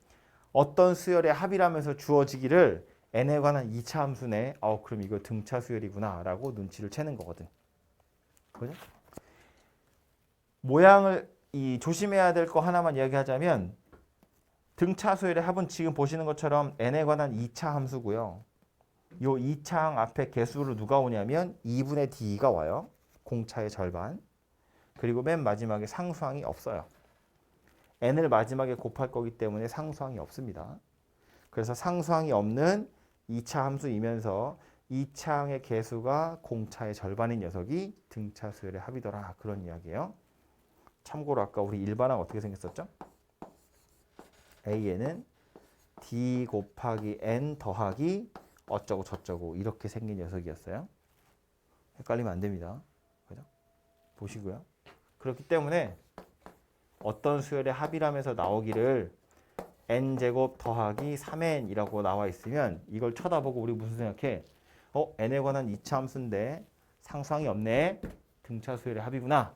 어떤 수열의 합이라면서 주어지기를 n에 관한 2차 함수네. 그럼 이거 등차 수열이구나 라고 눈치를 채는 거거든. 그죠? 모양을 조심해야 될 거 하나만 이야기하자면 등차 수열의 합은 지금 보시는 것처럼 n에 관한 2차 함수고요. 요 2차항 앞에 개수로 누가 오냐면 2분의 d가 와요. 공차의 절반. 그리고 맨 마지막에 상수항이 없어요. n을 마지막에 곱할 거기 때문에 상수항이 없습니다. 그래서 상수항이 없는 2차 함수이면서 2차항의 개수가 공차의 절반인 녀석이 등차 수열의 합이더라. 그런 이야기예요. 참고로 아까 우리 일반항 어떻게 생겼었죠? a에는 d 곱하기 n 더하기 어쩌고 저쩌고 이렇게 생긴 녀석이었어요. 헷갈리면 안 됩니다. 그죠? 보시고요. 그렇기 때문에 어떤 수열의 합이라면서 나오기를 n제곱 더하기 3n이라고 나와 있으면 이걸 쳐다보고 우리 무슨 생각해? n에 관한 2차 함수인데 상수항이 없네. 등차 수열의 합이구나.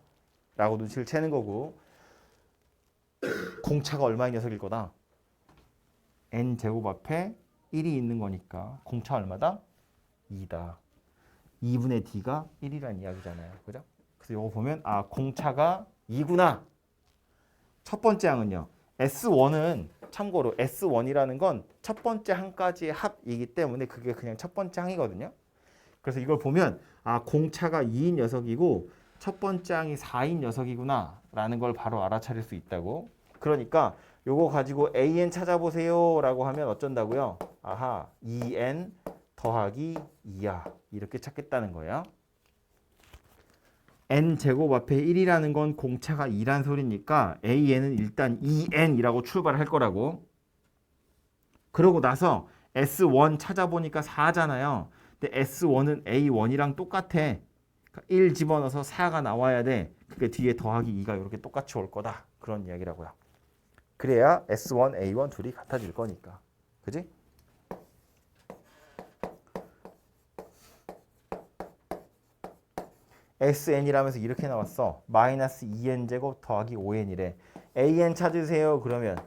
라고 눈치를 채는 거고 공차가 얼마인 녀석일 거다? n제곱 앞에 1이 있는 거니까 공차 얼마다? 2다. 2분의 d가 1이라는 이야기잖아요. 그죠? 그래서 요거 보면 아 공차가 2구나. 첫 번째 항은요. S1은 참고로 S1이라는 건 첫 번째 항까지의 합이기 때문에 그게 그냥 첫 번째 항이거든요. 그래서 이걸 보면 아 공차가 2인 녀석이고 첫 번째 항이 4인 녀석이구나 라는 걸 바로 알아차릴 수 있다고. 그러니까 요거 가지고 AN 찾아보세요 라고 하면 어쩐다고요? 아하 2N 더하기 2야 이렇게 찾겠다는 거예요. N제곱 앞에 1이라는 건 공차가 2란 소리니까 AN은 일단 2N이라고 출발할 거라고. 그러고 나서 S1 찾아보니까 4잖아요. 근데 S1은 A1이랑 똑같아. 그러니까 1 집어넣어서 4가 나와야 돼. 그게 뒤에 더하기 2가 이렇게 똑같이 올 거다. 그런 이야기라고요. 그래야 S1, A1 둘이 같아질 거니까. 그지? SN이라면서 이렇게 나왔어. 마이너스 2n제곱 더하기 5n이래. AN 찾으세요. 그러면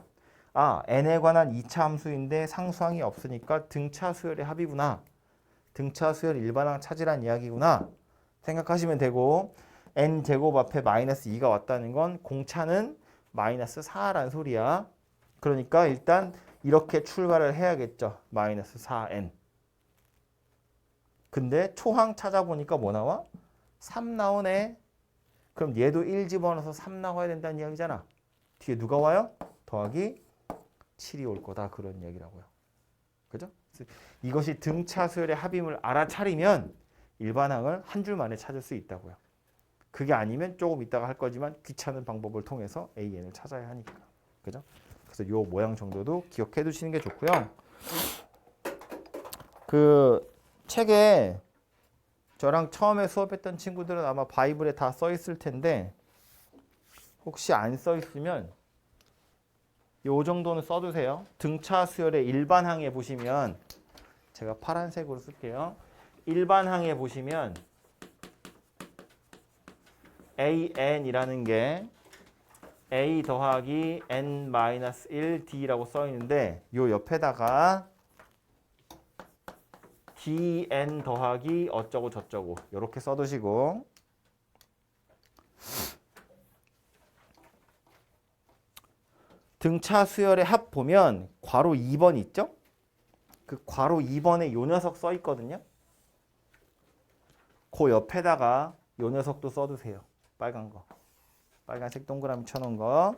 아 n에 관한 2차 함수인데 상수항이 없으니까 등차 수열의 합이구나. 등차 수열 일반항 찾으란 이야기구나. 생각하시면 되고 n제곱 앞에 마이너스 2가 왔다는 건 공차는 마이너스 4란 소리야. 그러니까 일단 이렇게 출발을 해야겠죠. 마이너스 4n. 근데 초항 찾아보니까 뭐 나와? 3 나오네. 그럼 얘도 1 집어넣어서 3 나와야 된다는 이야기잖아. 뒤에 누가 와요? 더하기 7이 올 거다. 그런 이야기라고요. 그죠? 이것이 등차 수열의 합임을 알아차리면 일반항을 한 줄 만에 찾을 수 있다고요. 그게 아니면 조금 이따가 할 거지만 귀찮은 방법을 통해서 AN을 찾아야 하니까. 그죠? 그래서 요 모양 정도도 기억해 두시는 게 좋고요. 그 책에 저랑 처음에 수업했던 친구들은 아마 바이블에 다 써 있을 텐데 혹시 안 써 있으면 요 정도는 써두세요. 등차 수열의 일반항에 보시면 제가 파란색으로 쓸게요. 일반항에 보시면 AN이라는 게 A 더하기 N-1D라고 써 있는데 요 옆에다가 DN 더하기 어쩌고 저쩌고 이렇게 써두시고 등차 수열의 합 보면 괄호 2번 있죠? 그 괄호 2번에 요 녀석 써 있거든요. 그 옆에다가 요 녀석도 써두세요. 빨간 거. 빨간색 동그라미 쳐놓은 거.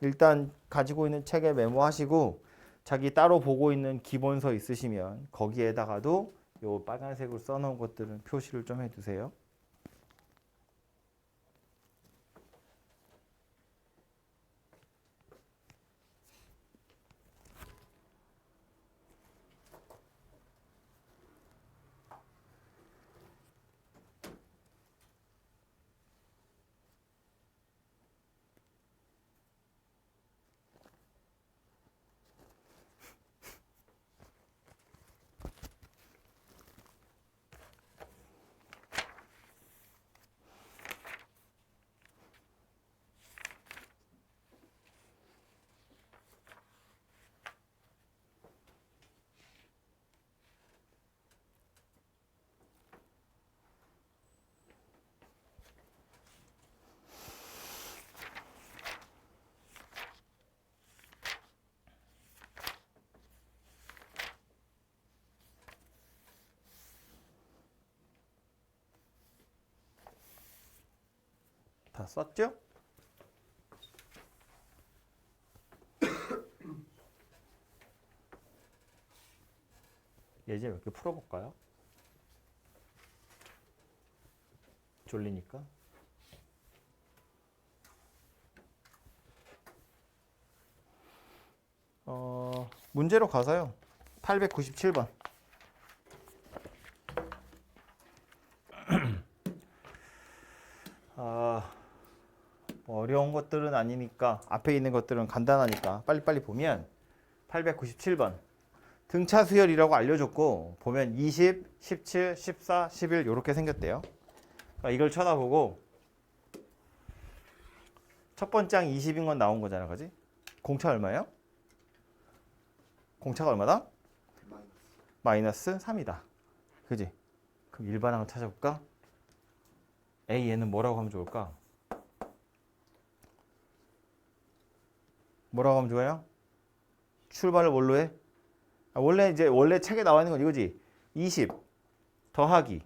일단 가지고 있는 책에 메모하시고 자기 따로 보고 있는 기본서 있으시면 거기에다가도 요 빨간색으로 써놓은 것들은 표시를 좀 해두세요. 다 썼죠? 예제 몇 개 풀어볼까요? 졸리니까. 문제로 가서요. 897번. 어려운 것들은 아니니까 앞에 있는 것들은 간단하니까 빨리빨리 보면 897번. 등차 수열이라고 알려줬고 보면 20, 17, 14, 11 이렇게 생겼대요. 그러니까 이걸 쳐다보고 첫 번째 항 20인 건 나온 거잖아. 그지? 공차 얼마예요? 공차가 얼마다? 마이너스 3이다. 그지? 그럼 일반항을 찾아볼까? AN은 뭐라고 하면 좋을까? 뭐라고 하면 좋아요? 출발을 뭘로 해? 원래 책에 나와 있는 건 이거지. 20 더하기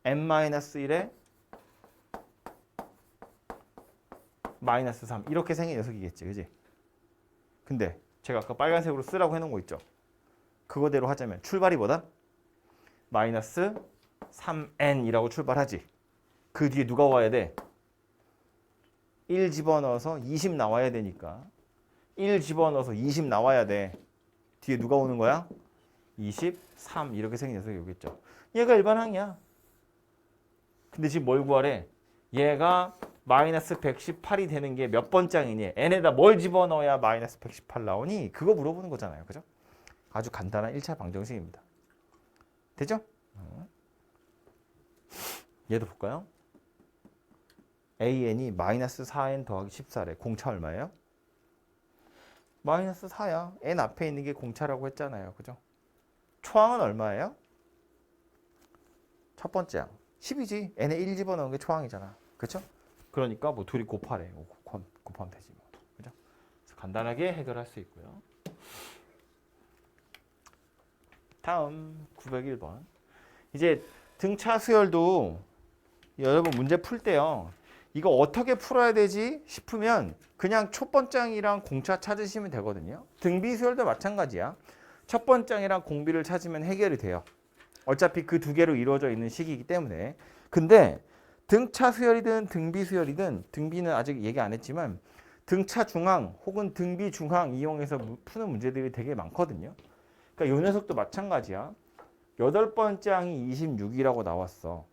n-1에 마이너스 3 이렇게 생긴 녀석이겠지, 그지? 근데 제가 아까 빨간색으로 쓰라고 해놓은 거 있죠? 그거대로 하자면 출발이 뭐다? 마이너스 3n이라고 출발하지. 그 뒤에 누가 와야 돼? 1 집어넣어서 20 나와야 되니까 1 집어넣어서 20 나와야 돼. 뒤에 누가 오는 거야? 23 이렇게 생긴 녀석이 오겠죠. 얘가 일반항이야. 근데 지금 뭘 구하래? 얘가 마이너스 118이 되는 게 몇 번장이니? n에다 뭘 집어넣어야 마이너스 118 나오니? 그거 물어보는 거잖아요. 그죠? 아주 간단한 1차 방정식입니다. 되죠? 얘도 볼까요? AN이 마이너스 4N 더하기 14래. 공차 얼마예요? 마이너스 4야. N 앞에 있는 게 공차라고 했잖아요. 그죠? 초항은 얼마예요? 첫 번째 항. 10이지. N에 1 집어넣은 게 초항이잖아. 그렇죠? 그러니까 뭐 둘이 곱하래. 곱하면 되지. 뭐. 그죠? 그래서 간단하게 해결할 수 있고요. 다음 901번. 이제 등차 수열도 여러분 문제 풀 때요. 이거 어떻게 풀어야 되지 싶으면 그냥 첫 번장이랑 공차 찾으시면 되거든요. 등비 수열도 마찬가지야. 첫 번장이랑 공비를 찾으면 해결이 돼요. 어차피 그 두 개로 이루어져 있는 식이기 때문에. 근데 등차 수열이든 등비 수열이든 등비는 아직 얘기 안 했지만 등차 중항 혹은 등비 중항 이용해서 푸는 문제들이 되게 많거든요. 그러니까 이 녀석도 마찬가지야. 8번장이 26이라고 나왔어.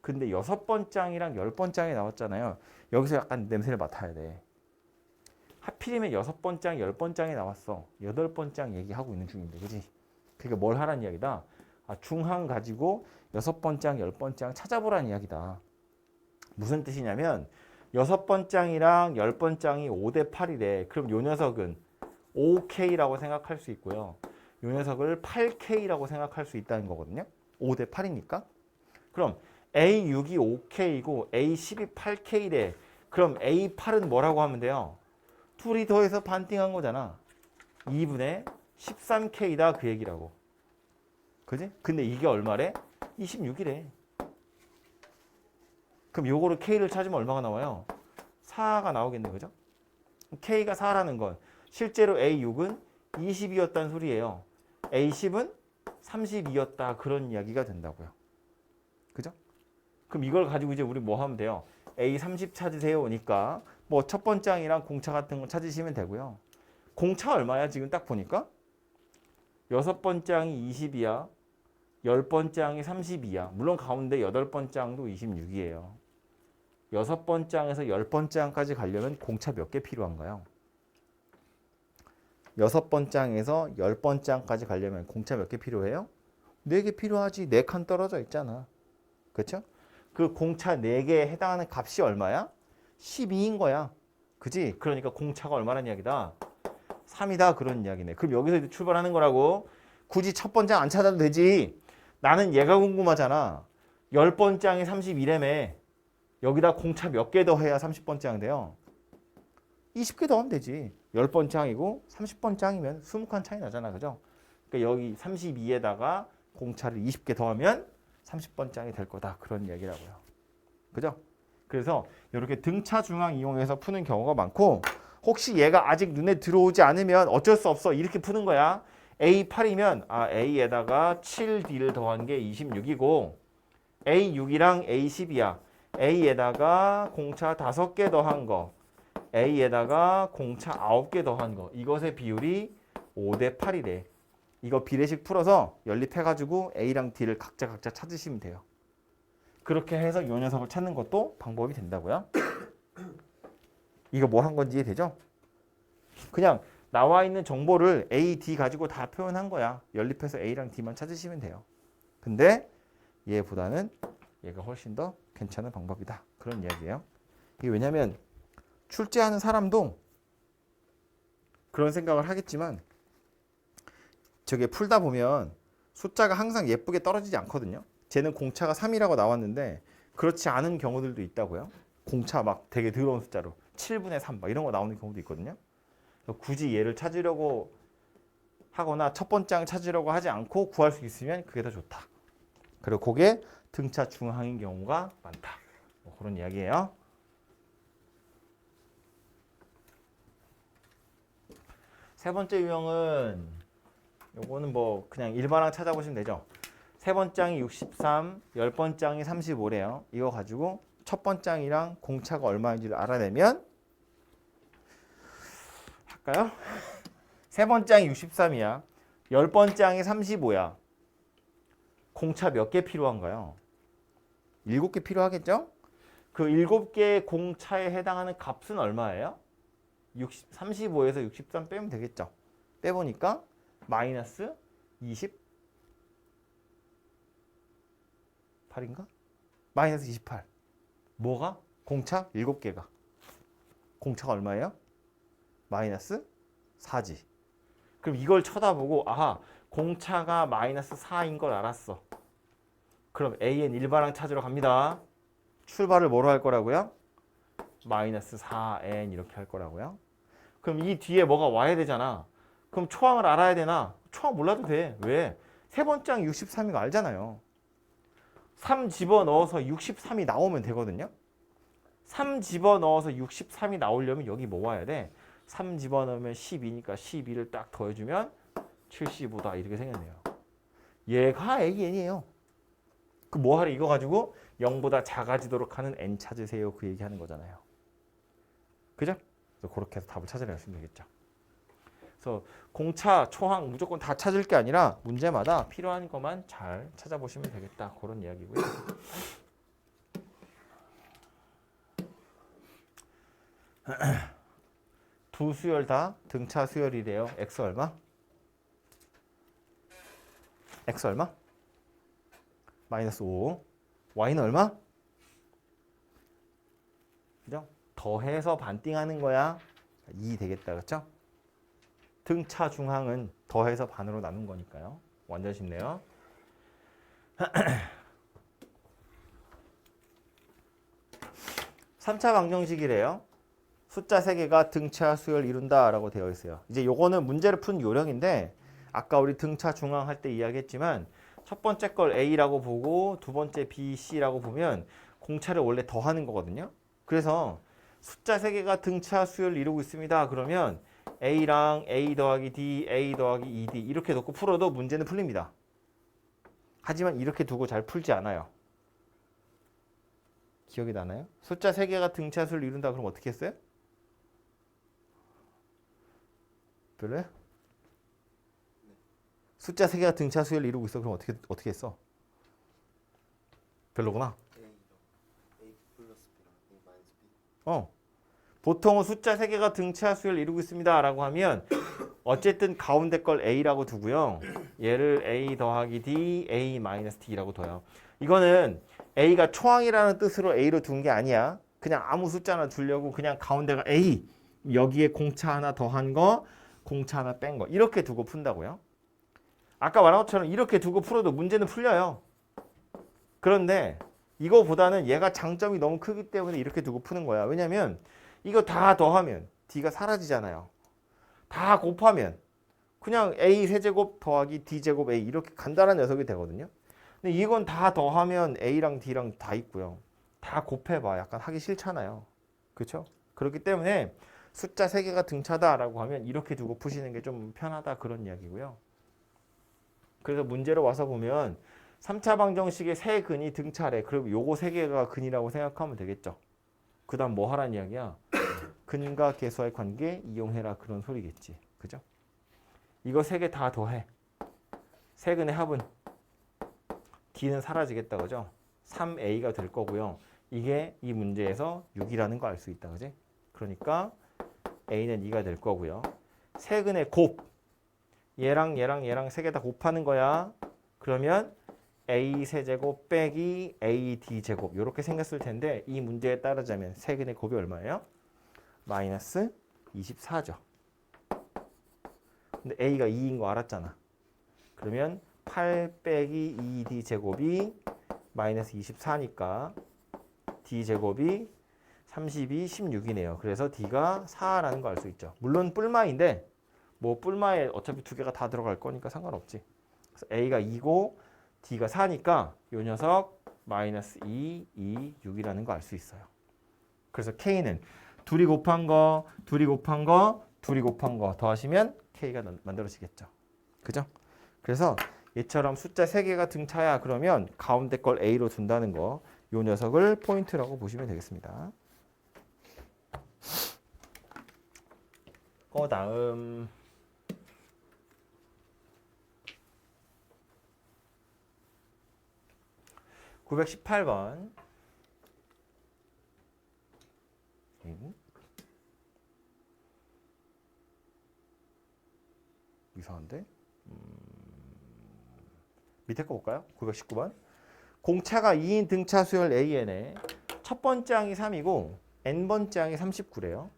근데 6번장이랑 10번장이 나왔잖아요. 여기서 약간 냄새를 맡아야 돼. 하필이면 6번장, 10번장이 나왔어. 8번장 얘기하고 있는 중인데, 그지? 그러니까 뭘 하라는 이야기다? 중항 가지고 6번장, 10번장 찾아보라는 이야기다. 무슨 뜻이냐면 6번장이랑 10번장이 5대 8이래. 그럼 요 녀석은 5K라고 생각할 수 있고요. 요 녀석을 8K라고 생각할 수 있다는 거거든요. 5대 8이니까. 그럼 A6이 5K이고 A10이 8K래. 그럼 A8은 뭐라고 하면 돼요? 둘이 더해서 반띵한 거잖아. 2분의 13K다 그 얘기라고. 그지? 근데 이게 얼마래? 26이래. 그럼 요거를 K를 찾으면 얼마가 나와요? 4가 나오겠네. 그죠? K가 4라는 건 실제로 A6은 20이었다는 소리예요. A10은 32였다. 그런 이야기가 된다고요. 그죠? 그럼 이걸 가지고 이제 우리 뭐 하면 돼요? A30 찾으세요니까 뭐 첫 번장이랑 공차 같은 거 찾으시면 되고요. 공차 얼마야? 지금 딱 보니까 6번장이 20이야. 10번장이 32야. 물론 가운데 8번장도 26이에요. 6번장에서 10번장까지 가려면 공차 몇 개 필요한가요? 6번장에서 10번장까지 가려면 공차 몇 개 필요해요? 4개 필요하지. 4칸 떨어져 있잖아. 그렇죠? 그 공차 4개에 해당하는 값이 얼마야? 12인 거야. 그지? 그러니까 공차가 얼마라는 이야기다? 3이다. 그런 이야기네. 그럼 여기서 이제 출발하는 거라고. 굳이 첫 번장 안 찾아도 되지. 나는 얘가 궁금하잖아. 10번장이 32래매. 여기다 공차 몇 개 더해야 30번장 돼요? 20개 더하면 되지. 10번장이고 30번장이면 20칸 차이 나잖아. 그죠? 그러니까 여기 32에다가 공차를 20개 더하면 30번장이 될 거다. 그런 얘기라고요. 그죠? 그래서 이렇게 등차 중항 이용해서 푸는 경우가 많고 혹시 얘가 아직 눈에 들어오지 않으면 어쩔 수 없어. 이렇게 푸는 거야. A8이면 A에다가 7D를 더한 게 26이고 A6이랑 A10이야. A에다가 공차 5개 더한 거. A에다가 공차 9개 더한 거. 이것의 비율이 5대 8이래. 이거 비례식 풀어서 연립해가지고 A랑 D를 각자 찾으시면 돼요. 그렇게 해서 이 녀석을 찾는 것도 방법이 된다고요. 이거 뭐 한 건지 이해되죠? 그냥 나와 있는 정보를 A, D 가지고 다 표현한 거야. 연립해서 A랑 D만 찾으시면 돼요. 근데 얘보다는 얘가 훨씬 더 괜찮은 방법이다. 그런 이야기예요. 이게 왜냐면 출제하는 사람도 그런 생각을 하겠지만 저게 풀다 보면 숫자가 항상 예쁘게 떨어지지 않거든요. 쟤는 공차가 3이라고 나왔는데 그렇지 않은 경우들도 있다고요. 공차 막 되게 더러운 숫자로 7분의 3 막 이런 거 나오는 경우도 있거든요. 굳이 얘를 찾으려고 하거나 첫 번째 항 찾으려고 하지 않고 구할 수 있으면 그게 더 좋다. 그리고 그게 등차 중항인 경우가 많다. 뭐 그런 이야기예요. 세 번째 유형은 요거는 뭐 그냥 일반항 찾아보시면 되죠. 세 번째 항이 63, 열 번째 항이 35래요. 이거 가지고 첫 번째 항이랑 공차가 얼마인지를 알아내면 할까요? 세 번째 항이 63이야. 열 번째 항이 35야. 공차 몇 개 필요한가요? 7개 필요하겠죠? 그 7개의 공차에 해당하는 값은 얼마예요? 35에서 63 빼면 되겠죠? 빼보니까 마이너스 28인가? 마이너스 28. 뭐가? 공차 7개가. 공차가 얼마예요? 마이너스 4지. 그럼 이걸 쳐다보고 아하 공차가 마이너스 4인 걸 알았어. 그럼 AN 일반항 찾으러 갑니다. 출발을 뭐로 할 거라고요? 마이너스 4n 이렇게 할 거라고요. 그럼 이 뒤에 뭐가 와야 되잖아. 그럼 초항을 알아야 되나? 초항 몰라도 돼. 왜? 세 번째 항 63인 거 알잖아요. 3 집어넣어서 63이 나오면 되거든요. 3 집어넣어서 63이 나오려면 여기 뭐 와야 돼? 3 집어넣으면 12니까 12를 딱 더해주면 75다 이렇게 생겼네요. 얘가 AN이에요. 그 뭐하래 이거 가지고 0보다 작아지도록 하는 n 찾으세요. 그 얘기하는 거잖아요. 그죠? 그래서 그렇게 해서 답을 찾아내시면 되겠죠. 그래서 공차, 초항 무조건 다 찾을 게 아니라 문제마다 필요한 것만 잘 찾아보시면 되겠다. 그런 이야기고요. 두 수열 다 등차 수열이래요. x 얼마? x 얼마? 마이너스 5. y는 얼마? 그죠? 더해서 반띵하는 거야. 2 되겠다. 그렇죠? 등차 중항은 더해서 반으로 나눈 거니까요. 완전 쉽네요. 3차 방정식이래요. 숫자 3개가 등차 수열을 이룬다라고 되어 있어요. 이제 요거는 문제를 푼 요령인데 아까 우리 등차 중항 할 때 이야기했지만 첫 번째 걸 A라고 보고 두 번째 B, C라고 보면 공차를 원래 더하는 거거든요. 그래서 숫자 3개가 등차 수열을 이루고 있습니다. 그러면 A랑 A 더하기 D, A 더하기 2D 이렇게 놓고 풀어도 문제는 풀립니다. 하지만 이렇게 두고 잘 풀지 않아요. 기억이 나나요? 숫자 3개가 등차 수열을 이룬다 그럼 어떻게 했어요? 별로요? 숫자 3개가 등차 수열을 이루고 있어. 그럼 어떻게 했어? 별로구나. 보통은 숫자 3개가 등차 수열을 이루고 있습니다. 라고 하면 어쨌든 가운데 걸 A라고 두고요. 얘를 A 더하기 D, A 마이너스 D라고 둬요. 이거는 A가 초항이라는 뜻으로 A로 둔 게 아니야. 그냥 아무 숫자 하나 두려고 그냥 가운데가 A, 여기에 공차 하나 더한 거, 공차 하나 뺀 거 이렇게 두고 푼다고요. 아까 말한 것처럼 이렇게 두고 풀어도 문제는 풀려요. 그런데 이거보다는 얘가 장점이 너무 크기 때문에 이렇게 두고 푸는 거야. 왜냐면 이거 다 더하면 D가 사라지잖아요. 다 곱하면 그냥 A 세제곱 더하기 D제곱 A 이렇게 간단한 녀석이 되거든요. 근데 이건 다 더하면 A랑 D랑 다 있고요. 다 곱해봐. 약간 하기 싫잖아요. 그렇죠? 그렇기 때문에 숫자 3개가 등차다라고 하면 이렇게 두고 푸시는 게 좀 편하다 그런 이야기고요. 그래서 문제로 와서 보면 3차 방정식의 세 근이 등차래. 그럼 요거 3개가 근이라고 생각하면 되겠죠. 그 다음 뭐 하라는 이야기야? 근과 계수와의 관계 이용해라 그런 소리겠지. 그죠? 이거 3개 다 더해. 세 근의 합은 D는 사라지겠다. 그죠? 3A가 될 거고요. 이게 이 문제에서 6이라는 거 알 수 있다. 그지? 그러니까 A는 2가 될 거고요. 세 근의 곱. 얘랑 3개 다 곱하는 거야. 그러면 A 세제곱 빼기 A D제곱 이렇게 생겼을 텐데 이 문제에 따르자면 세 근의 곱이 얼마예요? 마이너스 24죠. 근데 A가 2인 거 알았잖아. 그러면 8 빼기 2D 제곱이 마이너스 24니까 D제곱이 32, 16이네요. 그래서 D가 4라는 거 알 수 있죠. 물론 뿔마인데 뭐 뿔마에 어차피 두 개가 다 들어갈 거니까 상관없지. 그래서 A가 2고 D가 4니까 이 녀석 마이너스 2, 2, 6이라는 거 알 수 있어요. 그래서 K는 둘이 곱한 거, 둘이 곱한 거, 둘이 곱한 거 더하시면 K가 만들어지겠죠. 그죠? 그래서 얘처럼 숫자 3개가 등차야 그러면 가운데 걸 A로 둔다는 거, 요 녀석을 포인트라고 보시면 되겠습니다. 다음 918번. 이상한데? 밑에 거 볼까요? 919번. 공차가 2인 등차 수열 AN에 첫 번째 항이 3이고 n번째 항이 39래요.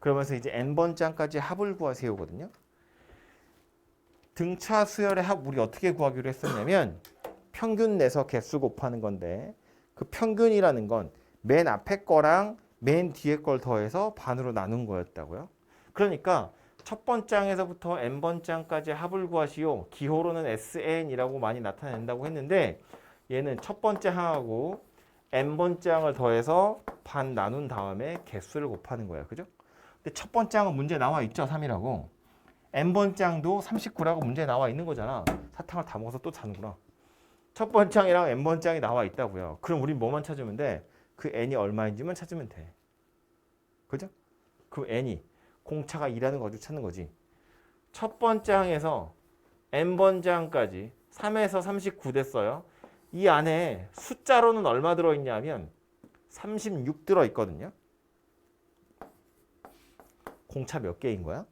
그러면서 이제 n번째 항까지 합을 구하세요거든요. 등차 수열의 합 우리 어떻게 구하기로 했었냐면 평균 내서 개수 곱하는 건데 그 평균이라는 건 맨 앞에 거랑 맨 뒤에 걸 더해서 반으로 나눈 거였다고요. 그러니까 첫 번째 항에서부터 n번째 항까지 합을 구하시오. 기호로는 SN이라고 많이 나타낸다고 했는데 얘는 첫 번째 항하고 n번째 항을 더해서 반 나눈 다음에 개수를 곱하는 거예요. 그죠? 근데 첫 번째 항은 문제 나와 있죠. 3이라고. n번째 항도 39라고 문제에 나와 있는 거잖아. 사탕을 다 먹어서 또 자는구나. 첫 번째 항이랑 n번째 항이 나와 있다고요. 그럼 우린 뭐만 찾으면 돼? 그 n이 얼마인지만 찾으면 돼. 그죠? 그 n이 공차가 2라는 거 가지고 찾는 거지. 첫 번째 항에서 n번째 항까지 3에서 39 됐어요. 이 안에 숫자로는 얼마 들어있냐면 36 들어있거든요. 공차 몇 개인 거야?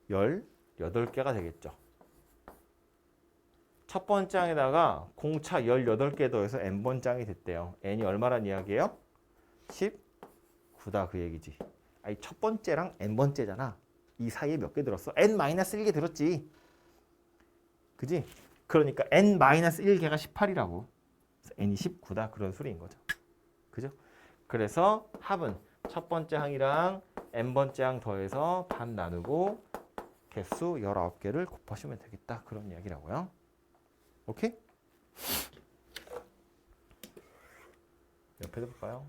18개가 되겠죠. 첫 번째 항에다가 공차 18개 더해서 n번째 항이 됐대요. n이 얼마란 이야기예요? 19다 그 얘기지. 아니 첫 번째랑 n번째잖아. 이 사이에 몇 개 들었어? n-1개 들었지. 그지? 그러니까 n-1개가 18이라고. n이 19다 그런 소리인 거죠. 그죠? 그래서 합은 첫 번째 항이랑 n번째 항 더해서 반 나누고 개수 19개를 곱하시면 되겠다. 그런 이야기라고요. 오케이? 옆에도 볼까요?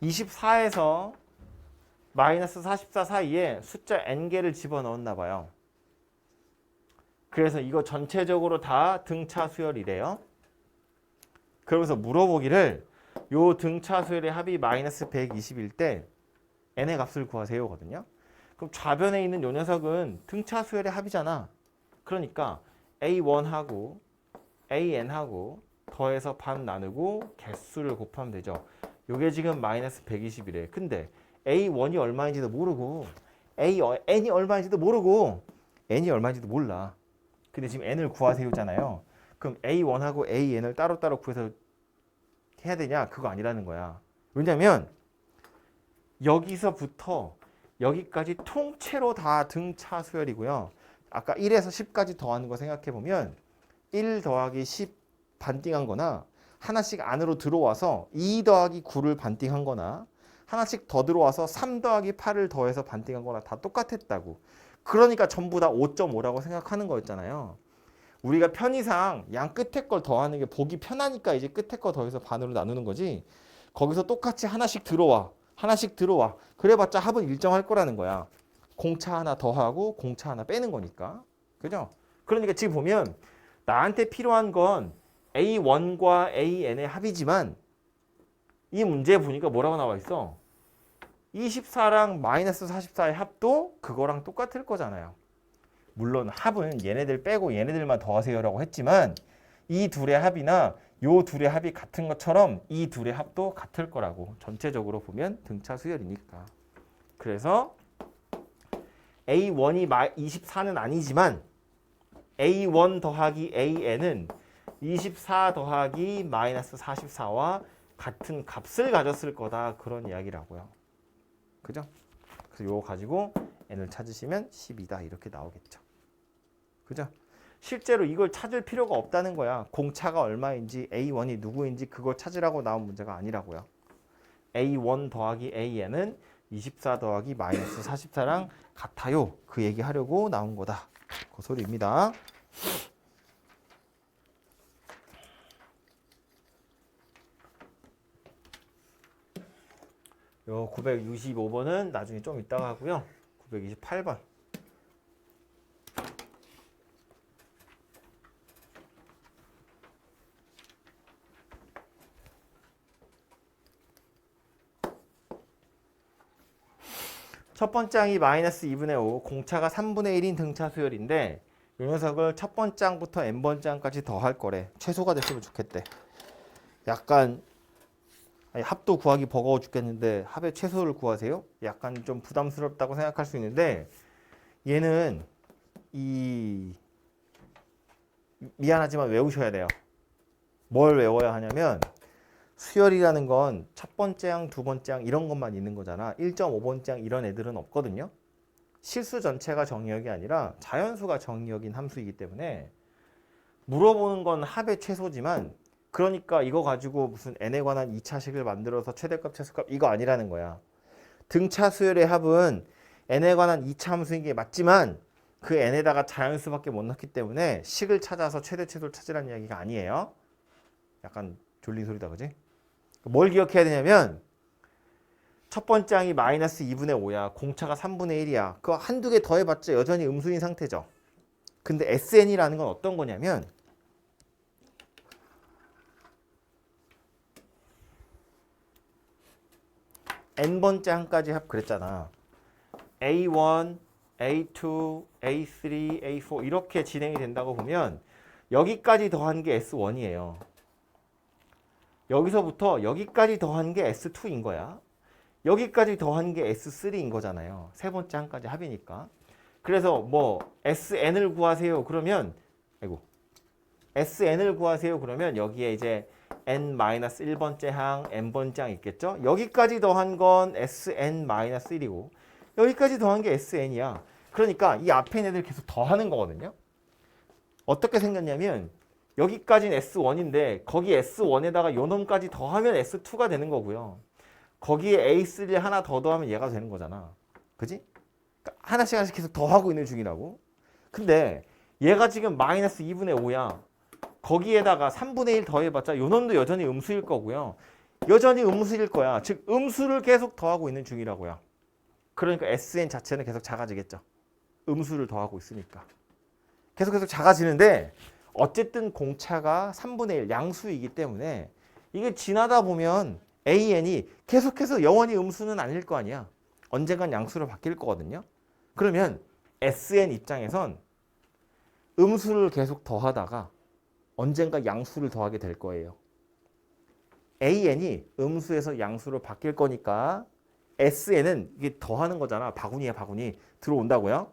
(24에서) 마이너스 44 사이에 숫자 n개를 집어넣었나 봐요. 그래서 이거 전체적으로 다 등차 수열이래요. 그러면서 물어보기를 요 등차 수열의 합이 마이너스 120일 때 n의 값을 구하세요 거든요. 그럼 좌변에 있는 요 녀석은 등차 수열의 합이잖아. 그러니까 a1하고 an하고 더해서 반 나누고 개수를 곱하면 되죠. 요게 지금 마이너스 120이래. 근데 a1이 얼마인지도 모르고 n이 얼마인지도 모르고 n이 얼마인지도 몰라. 근데 지금 n을 구하세요잖아요. 그럼 a1하고 an을 따로따로 구해서 해야 되냐? 그거 아니라는 거야. 왜냐면 여기서부터 여기까지 통째로 다 등차 수열이고요. 아까 1에서 10까지 더하는 거 생각해 보면 1 더하기 10 반띵한 거나 하나씩 안으로 들어와서 2 더하기 9를 반띵한 거나 하나씩 더 들어와서 3 더하기 8을 더해서 반띵한 거나 다 똑같았다고. 그러니까 전부 다 5.5라고 생각하는 거였잖아요. 우리가 편의상 양 끝에 걸 더하는 게 보기 편하니까 이제 끝에 거 더해서 반으로 나누는 거지. 거기서 똑같이 하나씩 들어와. 하나씩 들어와. 그래봤자 합은 일정할 거라는 거야. 공차 하나 더하고 공차 하나 빼는 거니까. 그죠? 그러니까 지금 보면 나한테 필요한 건 A1과 AN의 합이지만 이 문제에 보니까 뭐라고 나와 있어? 24랑 마이너스 44의 합도 그거랑 똑같을 거잖아요. 물론 합은 얘네들 빼고 얘네들만 더하세요라고 했지만 이 둘의 합이나 요 둘의 합이 같은 것처럼 이 둘의 합도 같을 거라고. 전체적으로 보면 등차 수열이니까. 그래서 A1이 24는 아니지만 A1 더하기 AN은 24 더하기 마이너스 44와 같은 값을 가졌을 거다. 그런 이야기라고요. 그죠? 그래서 요거 가지고 n을 찾으시면 12다 이렇게 나오겠죠. 그죠? 실제로 이걸 찾을 필요가 없다는 거야. 공차가 얼마인지 A1이 누구인지 그걸 찾으라고 나온 문제가 아니라고요. A1 더하기 AN은 24 더하기 마이너스 44랑 같아요. 그 얘기하려고 나온 거다. 그 소리입니다. 요 965번은 나중에 좀 이따가 하고요. 928번. 첫 번째 항이 마이너스 2분의 5, 공차가 3분의 1인 등차 수열인데 이 녀석을 첫 번째 항부터 n번째 항까지 더할 거래. 최소가 됐으면 좋겠대. 약간 합도 구하기 버거워 죽겠는데 합의 최소를 구하세요? 약간 좀 부담스럽다고 생각할 수 있는데 얘는 미안하지만 외우셔야 돼요. 뭘 외워야 하냐면 수열이라는 건 첫 번째 항, 두 번째 항 이런 것만 있는 거잖아. 1.5번째 항 이런 애들은 없거든요. 실수 전체가 정의역이 아니라 자연수가 정의역인 함수이기 때문에 물어보는 건 합의 최소지만 그러니까 이거 가지고 무슨 n에 관한 2차식을 만들어서 최대값, 최소값 이거 아니라는 거야. 등차 수열의 합은 n에 관한 2차 함수인 게 맞지만 그 n에다가 자연수밖에 못 넣기 때문에 식을 찾아서 최대, 최소를 찾으라는 이야기가 아니에요. 약간 졸린 소리다, 그지? 뭘 기억해야 되냐면 첫 번째 항이 마이너스 2분의 5야. 공차가 3분의 1이야. 그거 한두 개 더해봤자 여전히 음수인 상태죠. 근데 SN이라는 건 어떤 거냐면 n번째 항까지 합 그랬잖아. A1, A2, A3, A4 이렇게 진행이 된다고 보면 여기까지 더한 게 S1이에요. 여기서부터 여기까지 더한 게 S2인 거야. 여기까지 더한 게 S3인 거잖아요. 세 번째 항까지 합이니까. 그래서 뭐 SN을 구하세요. 그러면 SN을 구하세요. 그러면 여기에 이제 N-1번째 항, N번째 항 있겠죠? 여기까지 더한 건 SN-1이고 여기까지 더한 게 SN이야. 그러니까 이 앞에 있는 애들 계속 더하는 거거든요. 어떻게 생겼냐면 여기까지는 S1인데 거기 S1에다가 요 놈까지 더하면 S2가 되는 거고요. 거기에 A3를 하나 더 더하면 얘가 되는 거잖아. 그지? 그러니까 하나씩 계속 더하고 있는 중이라고. 근데 얘가 지금 마이너스 2분의 5야. 거기에다가 3분의 1 더해봤자 요 놈도 여전히 음수일 거고요. 여전히 음수일 거야. 즉 음수를 계속 더하고 있는 중이라고요. 그러니까 SN 자체는 계속 작아지겠죠. 음수를 더하고 있으니까. 계속 작아지는데 어쨌든 공차가 3분의 1 양수이기 때문에 이게 지나다 보면 AN이 계속해서 영원히 음수는 아닐 거 아니야. 언젠간 양수로 바뀔 거거든요. 그러면 SN 입장에선 음수를 계속 더하다가 언젠가 양수를 더하게 될 거예요. AN이 음수에서 양수로 바뀔 거니까 SN은 이게 더하는 거잖아. 바구니야 바구니. 들어온다고요.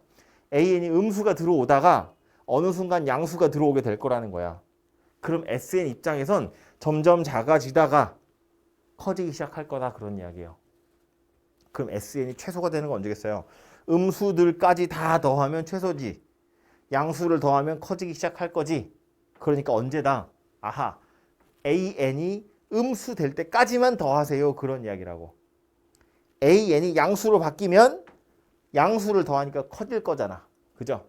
AN이 음수가 들어오다가 어느 순간 양수가 들어오게 될 거라는 거야. 그럼 SN 입장에선 점점 작아지다가 커지기 시작할 거다 그런 이야기예요. 그럼 SN이 최소가 되는 건 언제겠어요? 음수들까지 다 더하면 최소지. 양수를 더하면 커지기 시작할 거지. 그러니까 언제다? 아하, AN이 음수 될 때까지만 더하세요. 그런 이야기라고. AN이 양수로 바뀌면 양수를 더하니까 커질 거잖아. 그죠?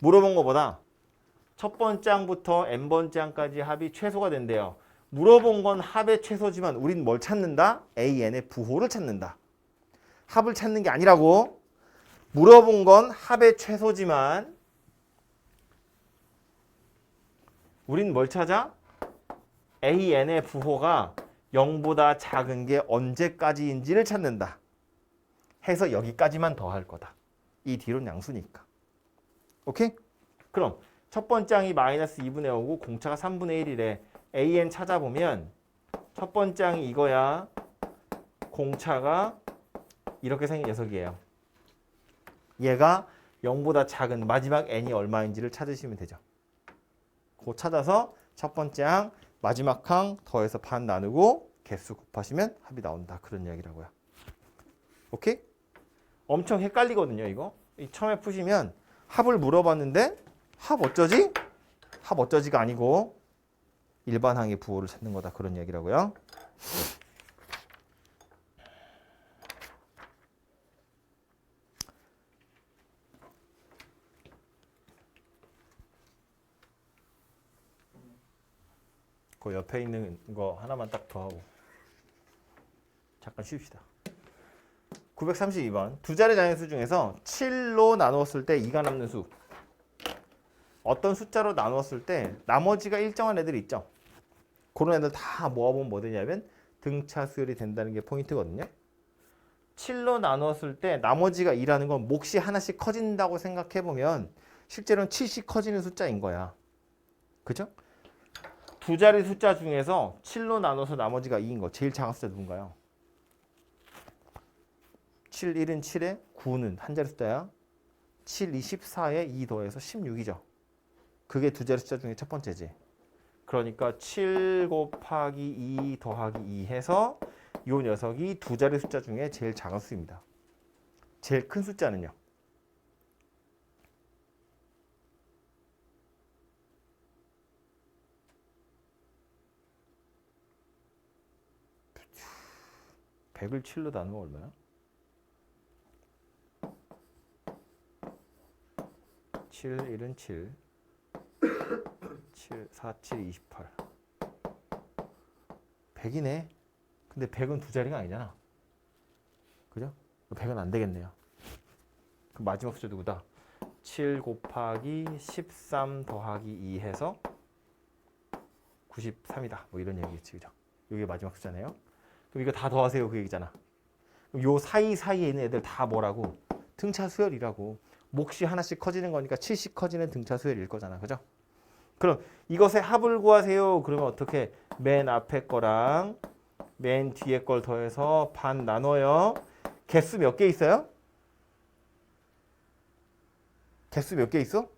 물어본 것보다 첫 번째 항부터 n번째 항까지 합이 최소가 된대요. 물어본 건 합의 최소지만 우린 뭘 찾는다? AN의 부호를 찾는다. 합을 찾는 게 아니라고. 물어본 건 합의 최소지만 우린 뭘 찾아? AN의 부호가 0보다 작은 게 언제까지인지를 찾는다. 해서 여기까지만 더할 거다. 이 뒤로는 양수니까. 오케이? 그럼 첫 번째 항이 마이너스 2분의 5고 공차가 3분의 1이래. AN 찾아보면 첫 번째 항이 이거야. 공차가 이렇게 생긴 녀석이에요. 얘가 0보다 작은 마지막 n이 얼마인지를 찾으시면 되죠. 그거 찾아서 첫 번째 항, 마지막 항 더해서 반 나누고 개수 곱하시면 합이 나온다. 그런 이야기라고요. 오케이? 엄청 헷갈리거든요, 이거. 처음에 푸시면 합을 물어봤는데 합 어쩌지? 합 어쩌지가 아니고 일반항의 부호를 찾는 거다. 그런 얘기라고요. 그 옆에 있는 거 하나만 딱 더 하고 잠깐 쉽시다. 932번. 두 자리 자연수 중에서 7로 나누었을 때 2가 남는 수. 어떤 숫자로 나누었을 때 나머지가 일정한 애들이 있죠. 그런 애들 다 모아보면 뭐 되냐면 등차 수열이 된다는 게 포인트거든요. 7로 나누었을 때 나머지가 2라는 건 몫이 하나씩 커진다고 생각해보면 실제로는 7씩 커지는 숫자인 거야. 그죠? 두 자리 숫자 중에서 7로 나눠서 나머지가 2인 거. 제일 작은 숫자 누군가요? 7, 1은 7에 9는 한 자리 숫자야. 7, 2, 14에 2 더해서 16이죠. 그게 두 자리 숫자 중에 첫 번째지. 그러니까 7 곱하기 2 더하기 2 해서 이 녀석이 두 자리 숫자 중에 제일 작은 수입니다. 제일 큰 숫자는요? (100을 7로 나누면 얼마야? 7, 1은 7, 7, 4, 7, 28. 100이네. 근데 100은 두 자리가 아니잖아. 그죠? 100은 안 되겠네요. 그 마지막 숫자 누구다? 7 곱하기 13 더하기 2 해서 93이다. 뭐 이런 얘기겠지. 그죠? 이게 마지막 숫자네요. 그럼 이거 다 더하세요. 그 얘기잖아. 그럼 요 사이사이에 있는 애들 다 뭐라고? 등차 수열이라고. 몫이 하나씩 커지는 거니까 7씩 커지는 등차 수열일 거잖아. 그죠? 그럼 이것의 합을 구하세요. 그러면 어떻게? 맨 앞에 거랑 맨 뒤에 걸 더해서 반 나눠요. 개수 몇 개 있어요? 개수 몇 개 있어?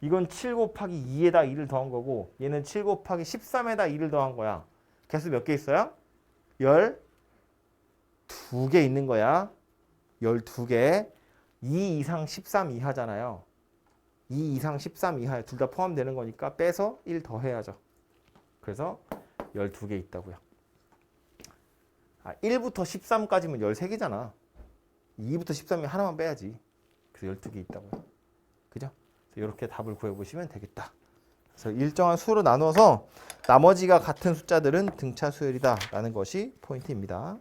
이건 7 곱하기 2에다 2를 더한 거고 얘는 7 곱하기 13에다 2를 더한 거야. 개수 몇 개 있어요? 12개 있는 거야. 12개. 2 이상 13 이하잖아요. 2 이상 13 이하에 둘 다 포함되는 거니까 빼서 1 더해야죠. 그래서 12개 있다고요. 1부터 13까지면 13개잖아. 2부터 13이면 하나만 빼야지. 그래서 12개 있다고요. 그죠? 이렇게 답을 구해보시면 되겠다. 그래서 일정한 수로 나눠서 나머지가 같은 숫자들은 등차 수열이다 라는 것이 포인트입니다.